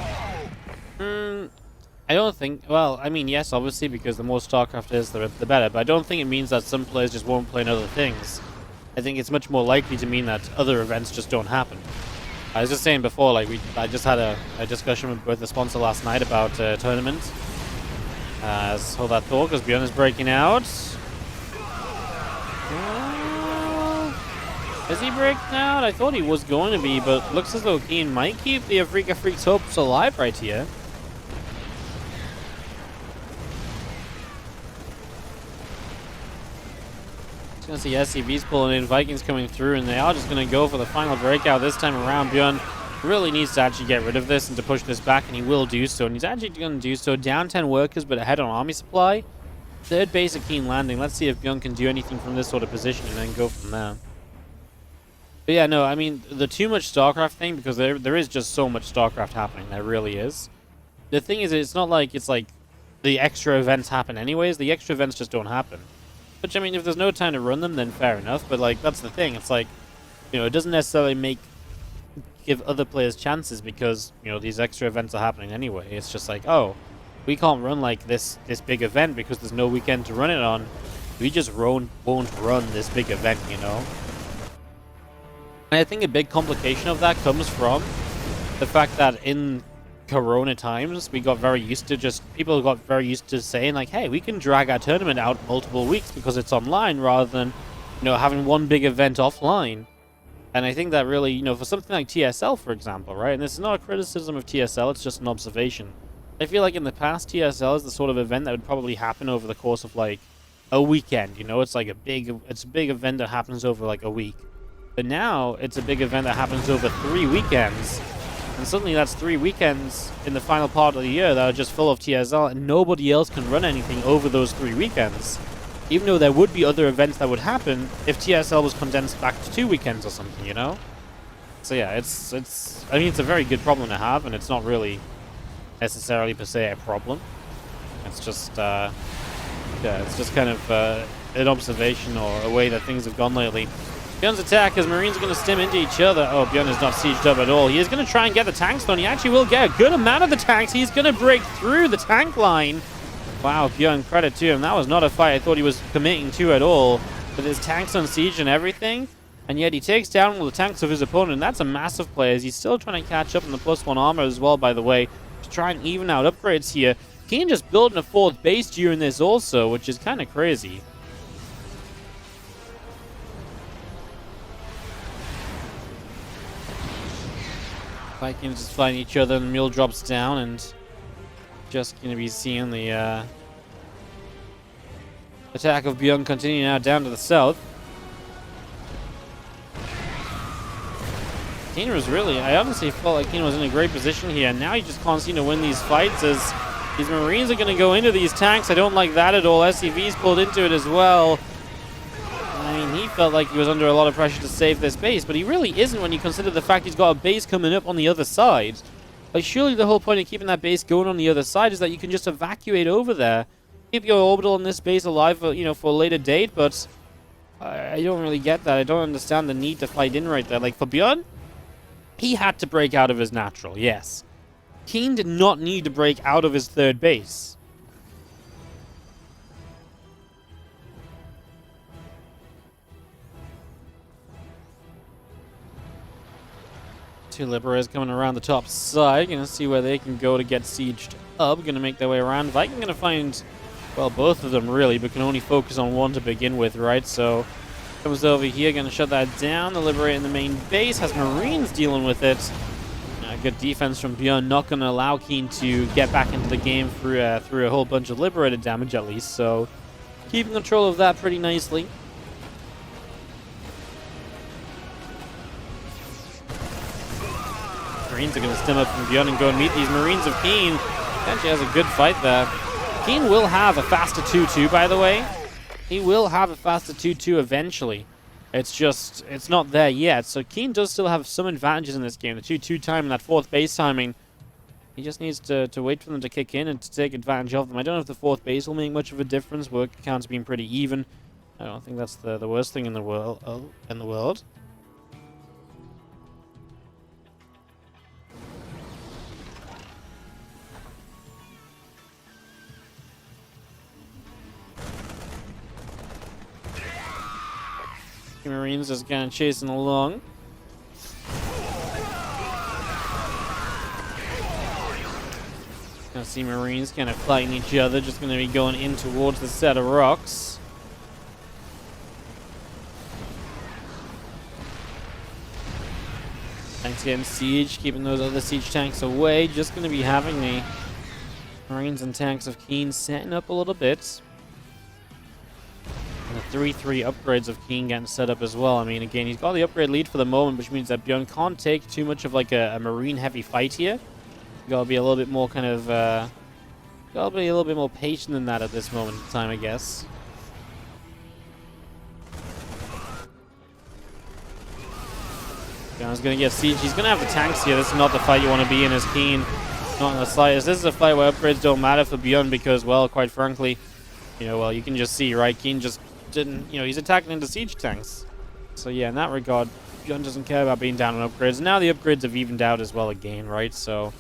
I don't think... Well, I mean, yes, obviously, because the more StarCraft is, the better. But I don't think it means that some players just won't play in other things. I think it's much more likely to mean that other events just don't happen. I was just saying before, like, I just had a discussion with the sponsor last night about tournament. Hold that thought, because Bjorn is breaking out. Is he breaking out? I thought he was going to be, but looks as though Keen might keep the Afreeca Freecs hopes alive right here. Just gonna see SCVs pulling in, Vikings coming through, and they are just gonna go for the final breakout this time around. Bjorn really needs to actually get rid of this and to push this back, and he will do so. And he's actually gonna do so. Down 10 workers, but ahead on army supply. Third base at Keen landing. Let's see if Bjorn can do anything from this sort of position and then go from there. But yeah, no, I mean, the too much StarCraft thing, because there is just so much StarCraft happening. There really is. The thing is, it's not like it's like the extra events happen anyways. The extra events just don't happen. Which, I mean, if there's no time to run them, then fair enough. But, like, that's the thing. It's like, you know, it doesn't necessarily give other players chances because, you know, these extra events are happening anyway. It's just like, oh, we can't run, like, this big event because there's no weekend to run it on. We just won't run this big event, you know? And I think a big complication of that comes from the fact that in Corona times, we got very used to people got very used to saying like, hey, we can drag our tournament out multiple weeks because it's online rather than, you know, having one big event offline. And I think that really, you know, for something like TSL, for example, right? And this is not a criticism of TSL, it's just an observation. I feel like in the past, TSL is the sort of event that would probably happen over the course of like a weekend, you know? It's like a big event that happens over like a week. But now, it's a big event that happens over 3 weekends. And suddenly that's 3 weekends in the final part of the year that are just full of TSL, and nobody else can run anything over those 3 weekends. Even though there would be other events that would happen if TSL was condensed back to 2 weekends or something, you know? So yeah, I mean, it's a very good problem to have, and it's not really necessarily per se a problem. It's just, yeah, it's just kind of an observation or a way that things have gone lately. Bjorn's attack as Marines are going to stim into each other. Oh, Bjorn is not sieged up at all. He is going to try and get the tanks done. He actually will get a good amount of the tanks. He's going to break through the tank line. Wow, Bjorn, credit to him. That was not a fight I thought he was committing to at all. With his tanks on siege and everything. And yet he takes down all the tanks of his opponent. And that's a massive play as he's still trying to catch up on the +1 armor as well, by the way. To try and even out upgrades here. Keen just building a 4th base during this also, which is kind of crazy. Vikings just fighting each other, and Mule drops down, and just going to be seeing the attack of Bjorn continue now down to the south. Keen was really, I honestly felt like Keen was in a great position here, and now he just can't seem to win these fights as these Marines are going to go into these tanks. I don't like that at all. SCV's pulled into it as well. I mean, he felt like he was under a lot of pressure to save this base, but he really isn't when you consider the fact he's got a base coming up on the other side. Like, surely the whole point of keeping that base going on the other side is that you can just evacuate over there. Keep your orbital in this base alive for, you know, for a later date, but I don't really get that. I don't understand the need to fight in right there. Like, for Bjorn, He had to break out of his natural, yes. Keen did not need to break out of his third base. Two Liberators coming around the top side. Gonna see where they can go to get sieged up. Gonna make their way around. Viking gonna find, well, both of them really, but can only focus on one to begin with, right? So comes over here, gonna shut that down. The Liberator in the main base has Marines dealing with it. Good defense from Bjorn, not gonna allow Keen to get back into the game through a whole bunch of Liberator damage at least. So keeping control of that pretty nicely. Marines are going to stem up from Bjorn and go and meet these Marines of Keen. Actually has a good fight there. Keen will have a faster 2-2, by the way. He will have a faster 2-2 eventually. It's just, it's not there yet. So Keen does still have some advantages in this game. The 2-2 time and that fourth base timing. He just needs to wait for them to kick in and to take advantage of them. I don't know if the fourth base will make much of a difference. Work count's been pretty even. I don't think that's the worst thing in the world. Marines just kind of chasing along. Gonna see Marines kind of fighting each other, just gonna be going in towards the set of rocks. Tanks getting siege, keeping those other siege tanks away. Just gonna be having the Marines and tanks of Keen setting up a little bit. The 3-3 upgrades of Keen getting set up as well. I mean, again, he's got the upgrade lead for the moment, which means that Bjorn can't take too much of like a Marine-heavy fight here. You gotta be a little bit more kind of, gotta be a little bit more patient than that at this moment in time, I guess. Bjorn's gonna get siege. He's gonna have the tanks here. This is not the fight you want to be in as Keen. Not in the slightest. This is a fight where upgrades don't matter for Bjorn because, well, quite frankly, you know, well, you can just see, right? Keen just didn't, you know, he's attacking into siege tanks. So yeah, in that regard, Bjorn doesn't care about being down on upgrades. Now the upgrades have evened out as well again, right? So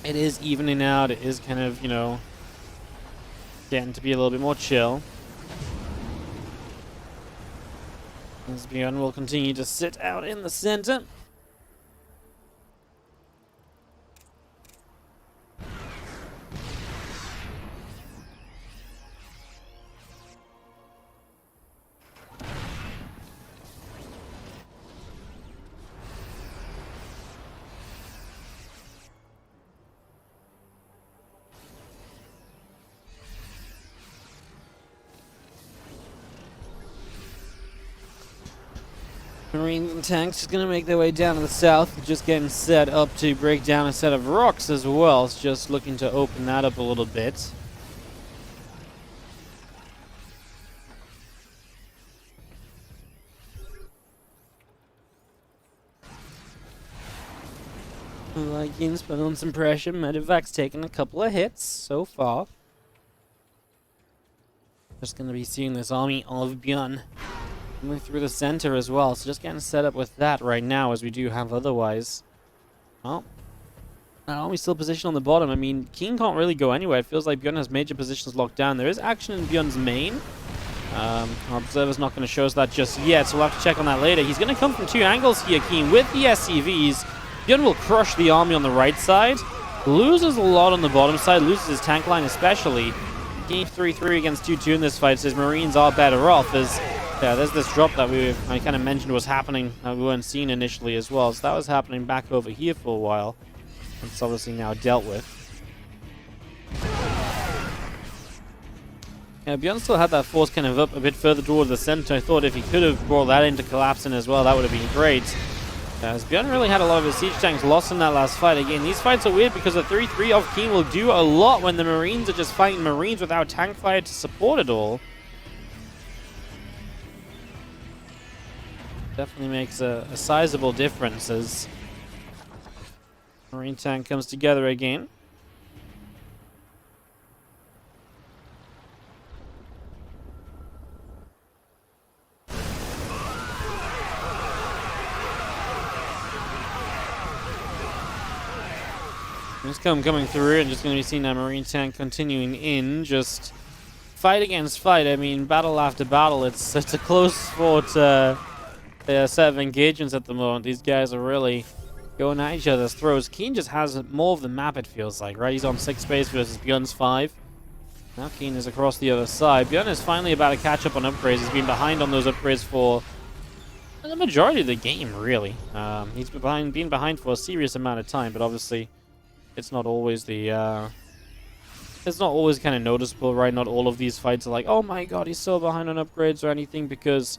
it is evening out. It is kind of, you know, getting to be a little bit more chill. As Bjorn will continue to sit out in the center. Marines and tanks just going to make their way down to the south, just getting set up to break down a set of rocks as well. It's just looking to open that up a little bit. Vikings put on some pressure. Medevac's taking a couple of hits so far. Just going to be seeing this army of Bjorn moving through the center as well, so just getting set up with that right now as we do have otherwise. Well, that army's still positioned on the bottom. I mean, Keen can't really go anywhere. It feels like Bjorn has major positions locked down. There is action in Bjorn's main. Our observer's not going to show us that just yet, so we'll have to check on that later. He's going to come from two angles here, Keen, with the SCVs. Bjorn will crush the army on the right side. Loses a lot on the bottom side, loses his tank line especially. Keen 3-3 against 2-2 in this fight, says Marines are better off as yeah, there's this drop that I kind of mentioned was happening that we weren't seeing initially as well. So that was happening back over here for a while. It's obviously now dealt with. Yeah, Bjorn still had that force kind of up a bit further toward the center. I thought if he could have brought that into collapsing as well, that would have been great. As Bjorn really had a lot of his siege tanks lost in that last fight. Again, these fights are weird because the 3-3 of Keen will do a lot when the Marines are just fighting Marines without tank fire to support it all. Definitely makes a sizable difference as Marine tank comes together again. Just coming through, and just going to be seeing that Marine tank continuing in. Just fight against fight. I mean, battle after battle. It's a close fought set of engagements at the moment. These guys are really going at each other's throats. Keen just has more of the map, it feels like, right? He's on 6 space versus Bjorn's 5. Now Keen is across the other side. Bjorn is finally about to catch up on upgrades. He's been behind on those upgrades for the majority of the game, really. He's been behind for a serious amount of time, but obviously it's not always the it's not always kind of noticeable, right? Not all of these fights are like, oh my god, he's so behind on upgrades or anything, because,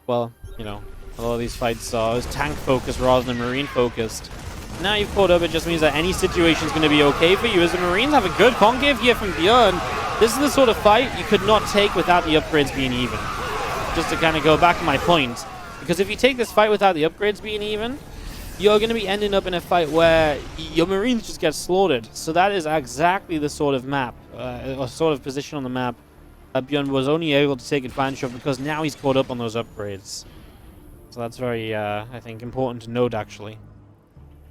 well, you know, a lot of these fights are tank focused rather than Marine focused. Now you've caught up, it just means that any situation is going to be okay for you, as the Marines have a good concave here from Bjorn. This is the sort of fight you could not take without the upgrades being even. Just to kind of go back to my point. Because if you take this fight without the upgrades being even, you're going to be ending up in a fight where your Marines just get slaughtered. So that is exactly the sort of map, or sort of position on the map that Bjorn was only able to take advantage of, because now he's caught up on those upgrades. So that's very, I think, important to note, actually.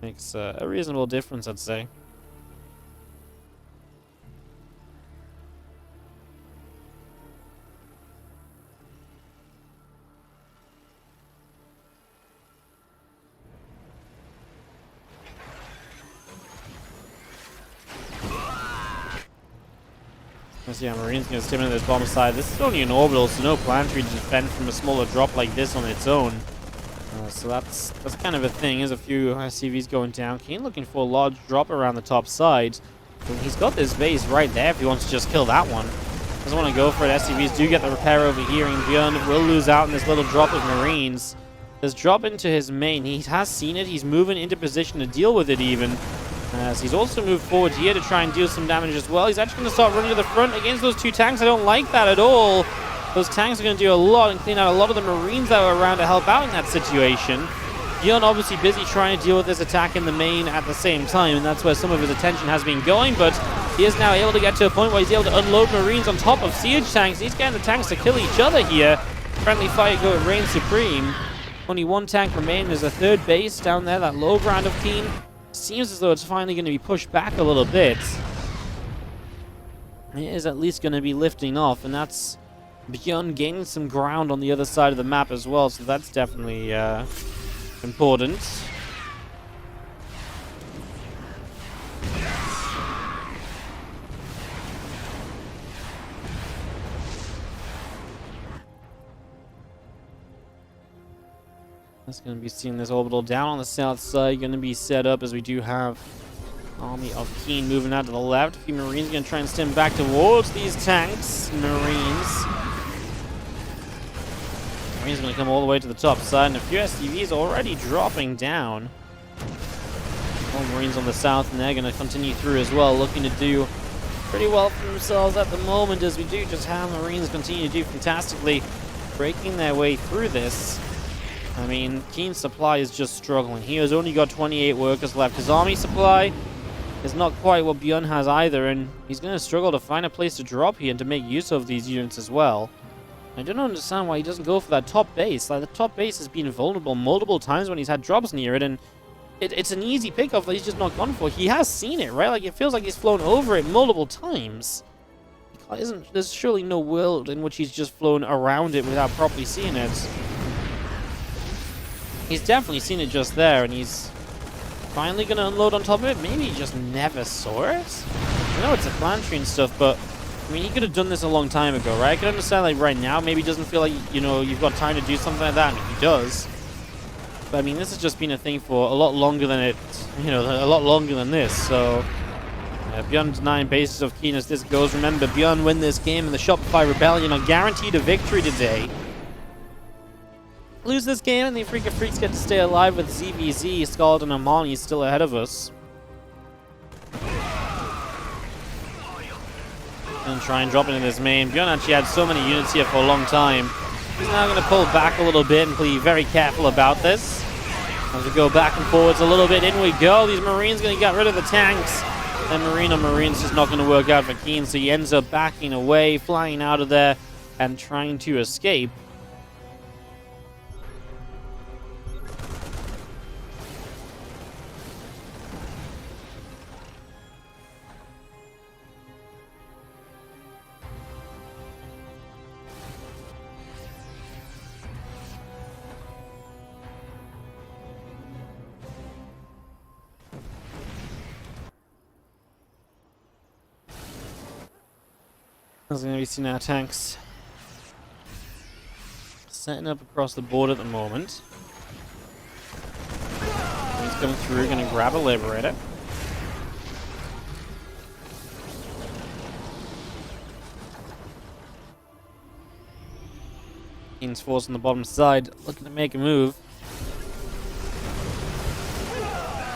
Makes a reasonable difference, I'd say. Yeah, Marine's going to stim into this bomb side. This is only an orbital, so no planetary to defend from a smaller drop like this on its own. So that's kind of a thing. There's a few SCVs going down. Keen looking for a large drop around the top side. But he's got this base right there if he wants to just kill that one. Doesn't want to go for it. SCVs do get the repair over here, and Bjorn will lose out in this little drop of Marines. There's drop into his main. He has seen it. He's moving into position to deal with it even. As he's also moved forward here to try and deal some damage as well. He's actually going to start running to the front against those 2 tanks. I don't like that at all. Those tanks are going to do a lot and clean out a lot of the Marines that were around to help out in that situation. Bjorn obviously busy trying to deal with this attack in the main at the same time, and that's where some of his attention has been going, but he is now able to get to a point where he's able to unload Marines on top of siege tanks. He's getting the tanks to kill each other here. Friendly fire go reign supreme. Only 1 tank remaining. There's a 3rd base down there, that low ground of Keen. Seems as though it's finally going to be pushed back a little bit. It is at least going to be lifting off, and that's Bjorn gaining some ground on the other side of the map as well, so that's definitely important. That's going to be seeing this orbital down on the south side. Going to be set up as we do have army of Keen moving out to the left. A few Marines going to try and stem back towards these tanks. Marines going to come all the way to the top side, and a few SCVs already dropping down. All Marines on the south, and they're going to continue through as well, looking to do pretty well for themselves at the moment, as we do just have Marines continue to do fantastically, breaking their way through this. I mean, Keen's supply is just struggling. He has only got 28 workers left. His army supply is not quite what Bjorn has either, and he's going to struggle to find a place to drop here and to make use of these units as well. I don't understand why he doesn't go for that top base. Like, the top base has been vulnerable multiple times when he's had drops near it, and it's an easy pickoff that he's just not gone for. He has seen it, right? Like, it feels like he's flown over it multiple times. There's surely no world in which he's just flown around it without properly seeing it. He's definitely seen it just there, and he's finally going to unload on top of it. Maybe he just never saw it? I know it's a planetary and stuff, but I mean, he could have done this a long time ago, right? I can understand, like, right now, maybe he doesn't feel like, you know, you've got time to do something like that. I mean, he does. But I mean, this has just been a thing for a lot longer than it, you know, a lot longer than this, so Bjorn denying bases of Keen as this goes. Remember, Bjorn win this game, and the Shopify Rebellion are guaranteed a victory today. Lose this game, and the Afreeca Freecs get to stay alive with ZvP, Scald, and Amani still ahead of us. And try and drop it in his main. Bjorn actually had so many units here for a long time. He's now going to pull back a little bit and be very careful about this. As we go back and forwards a little bit, in we go. These Marines going to get rid of the tanks. And Marine on Marine's just not going to work out for Keen, so he ends up backing away, flying out of there, and trying to escape. As going to be seeing our tanks setting up across the board at the moment. He's coming through, going to grab a Liberator. Keen's force on the bottom side, looking to make a move.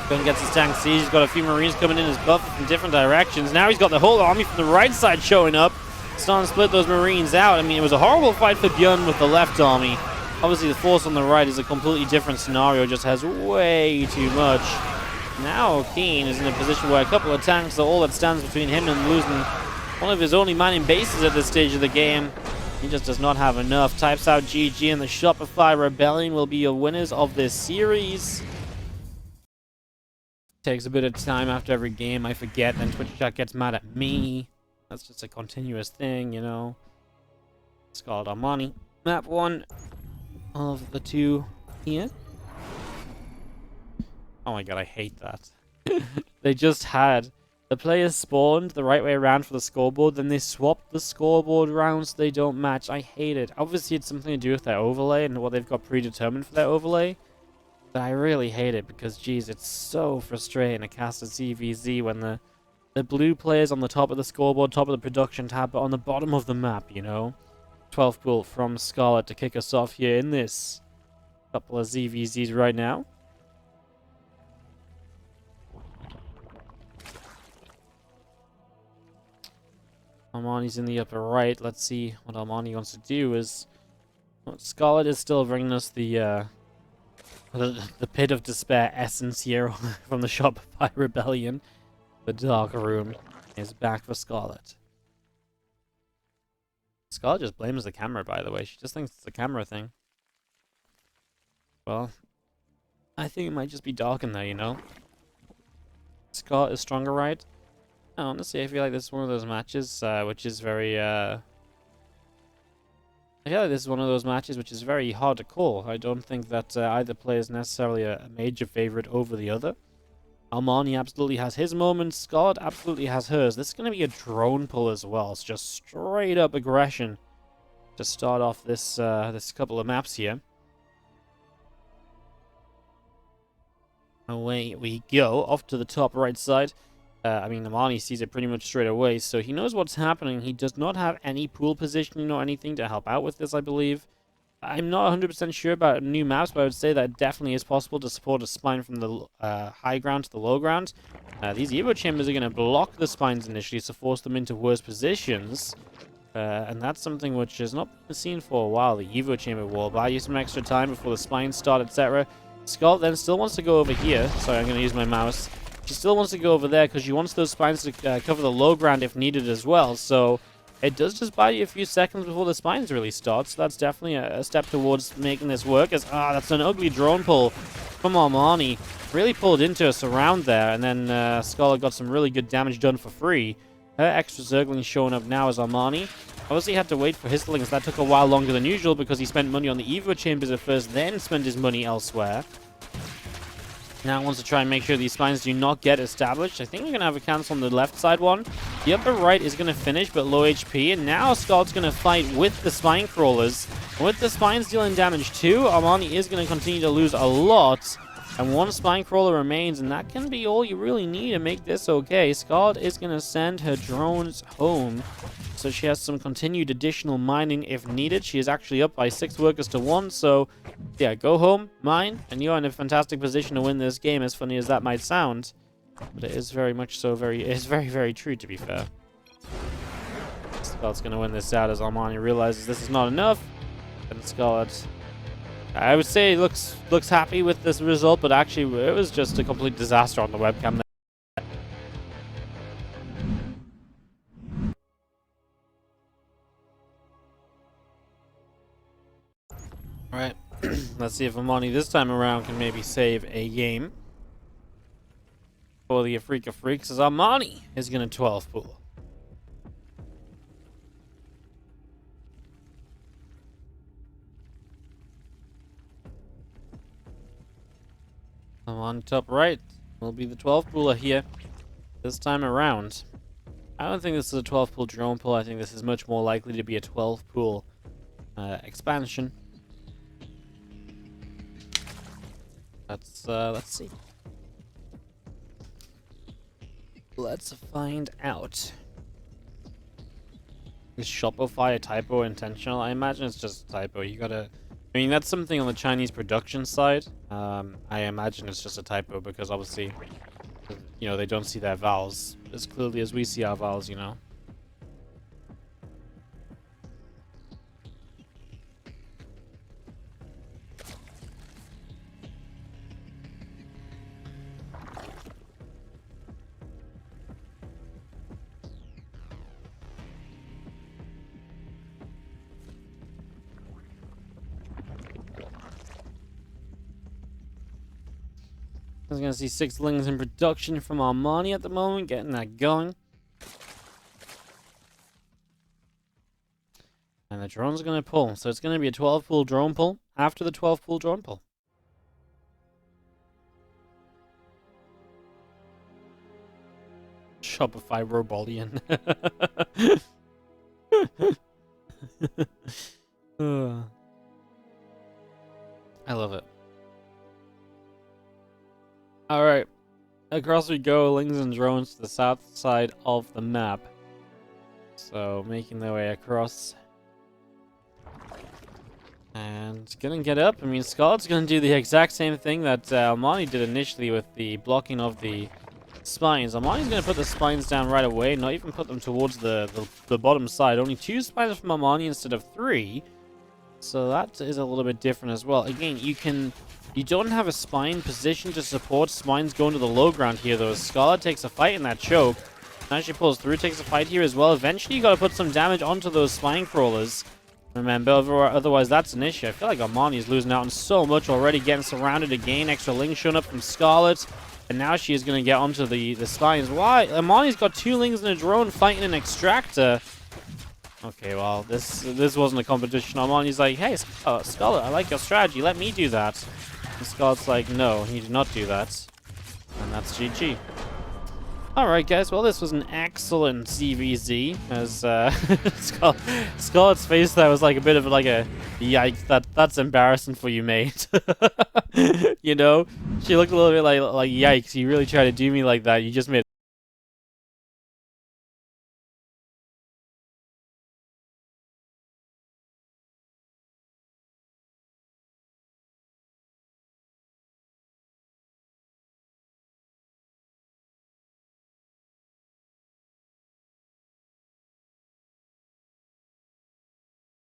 Gun gets his tank siege. He's got a few Marines coming in as buff from different directions. Now he's got the whole army from the right side showing up. Starting to split those Marines out. I mean, it was a horrible fight for Björn with the left army. Obviously, the force on the right is a completely different scenario. Just has way too much. Now Keen is in a position where a couple of tanks are all that stands between him and losing one of his only mining bases at this stage of the game. He just does not have enough. Types out GG, and the Shopify Rebellion will be your winners of this series. Takes a bit of time after every game. I forget, then Twitch chat gets mad at me. That's just a continuous thing, you know. Scarlet Armani. Map 1 of the 2 here. Oh my god, I hate that. They just had the players spawned the right way around for the scoreboard, then they swapped the scoreboard around so they don't match. I hate it. Obviously, it's something to do with their overlay and what they've got predetermined for their overlay. But I really hate it because, geez, it's so frustrating to cast a ZvZ when the blue player's on the top of the scoreboard, top of the production tab, but on the bottom of the map, you know? 12th pull from Scarlet to kick us off here in this couple of ZvZs right now. Armani's in the upper right. Let's see what Armani wants to do. Scarlet is still bringing us the pit of despair essence here from the Shopify Rebellion. The dark room is back for Scarlet. Scarlet just blames the camera, by the way. She just thinks it's a camera thing. Well, I think it might just be dark in there, you know? Scarlet is stronger, right? No, honestly, I feel like this is one of those matches which is very... I feel like this is one of those matches which is very hard to call. I don't think that either player is necessarily a major favorite over the other. Armani absolutely has his moments. Scarlet absolutely has hers. This is going to be a drone pull as well. It's just straight up aggression to start off this this couple of maps here. Away we go, off to the top right side. I mean, Armani sees it pretty much straight away, so he knows what's happening. He does not have any pool positioning or anything to help out with this, I believe. I'm not 100% sure about new maps, but I would say that it definitely is possible to support a spine from the high ground to the low ground. These Evo chambers are going to block the spines initially to force them into worse positions. And that's something which has not been seen for a while, the Evo chamber wall. Buy you some extra time before the spines start, etc. Scarlet then still wants to go over here. Sorry, I'm going to use my mouse. She still wants to go over there because she wants those spines to cover the low ground if needed as well. So it does just buy you a few seconds before the spines really start. So that's definitely a step towards making this work. As that's an ugly drone pull from Armani. Really pulled into a surround there. And then Scarlet got some really good damage done for free. Her extra Zergling showing up now as Armani. Obviously, he had to wait for his slings. That took a while longer than usual because he spent money on the Evo chambers at first, then spent his money elsewhere. Now wants to try and make sure these spines do not get established. I think we're going to have a cancel on the left side one. The upper right is going to finish, but low HP. And now Scarlet's going to fight with the spine crawlers. With the spines dealing damage too, Armani is going to continue to lose a lot. And one spine crawler remains, and that can be all you really need to make this okay. Scarlet is going to send her drones home, so she has some continued additional mining if needed. She is actually up by 6 workers to 1, so yeah, go home, mine, and you're in a fantastic position to win this game, as funny as that might sound. But it is very much so, it's very, very true, to be fair. Scarlet's going to win this out as Armani realizes this is not enough, and Scarlet, I would say, looks happy with this result, but actually it was just a complete disaster on the webcam. Alright, let's see if Armani this time around can maybe save a game for the Afreeca Freecs, as Armani is going to 12 pull. On top right will be the 12 pooler here this time around. I don't think this is a 12 pool drone pool. I think this is much more likely to be a 12 pool expansion. Let's see. Let's find out. Is Shopify a typo intentional? I imagine it's just a typo. You gotta... I mean, that's something on the Chinese production side. I imagine it's just a typo because obviously, you know, they don't see their vowels as clearly as we see our vowels, you know. I was going to see 6 lings in production from Armani at the moment, getting that going. And the drone's going to pull, so it's going to be a 12 pool drone pull after the 12 pool drone pull. Shopify Rebellion. I love it. Alright, across we go, lings and drones to the south side of the map. So, making their way across. And gonna get up. I mean, Scarlet's gonna do the exact same thing that Armani did initially with the blocking of the spines. Armani's gonna put the spines down right away, not even put them towards the bottom side. Only 2 spines from Armani instead of 3. So that is a little bit different as well. Again, you don't have a spine position to support spines going to the low ground here, though. Scarlet takes a fight in that choke. Actually pulls through, takes a fight here as well. Eventually, you got to put some damage onto those spine crawlers. Remember, otherwise that's an issue. I feel like Armani is losing out on so much already, getting surrounded again. Extra lings showing up from Scarlet. And now she is going to get onto the spines. Why? Armani's got 2 lings and a drone fighting an extractor. Okay, well, this wasn't a competition. Armani's like, hey, Scarlet, I like your strategy. Let me do that. And Scarlet's like, no, you do not do that. And that's GG. Alright, guys, well, this was an excellent CVZ. As Scarlet's face there was like a bit of like a, yikes, that's embarrassing for you, mate. You know? She looked a little bit like yikes, you really tried to do me like that. You just made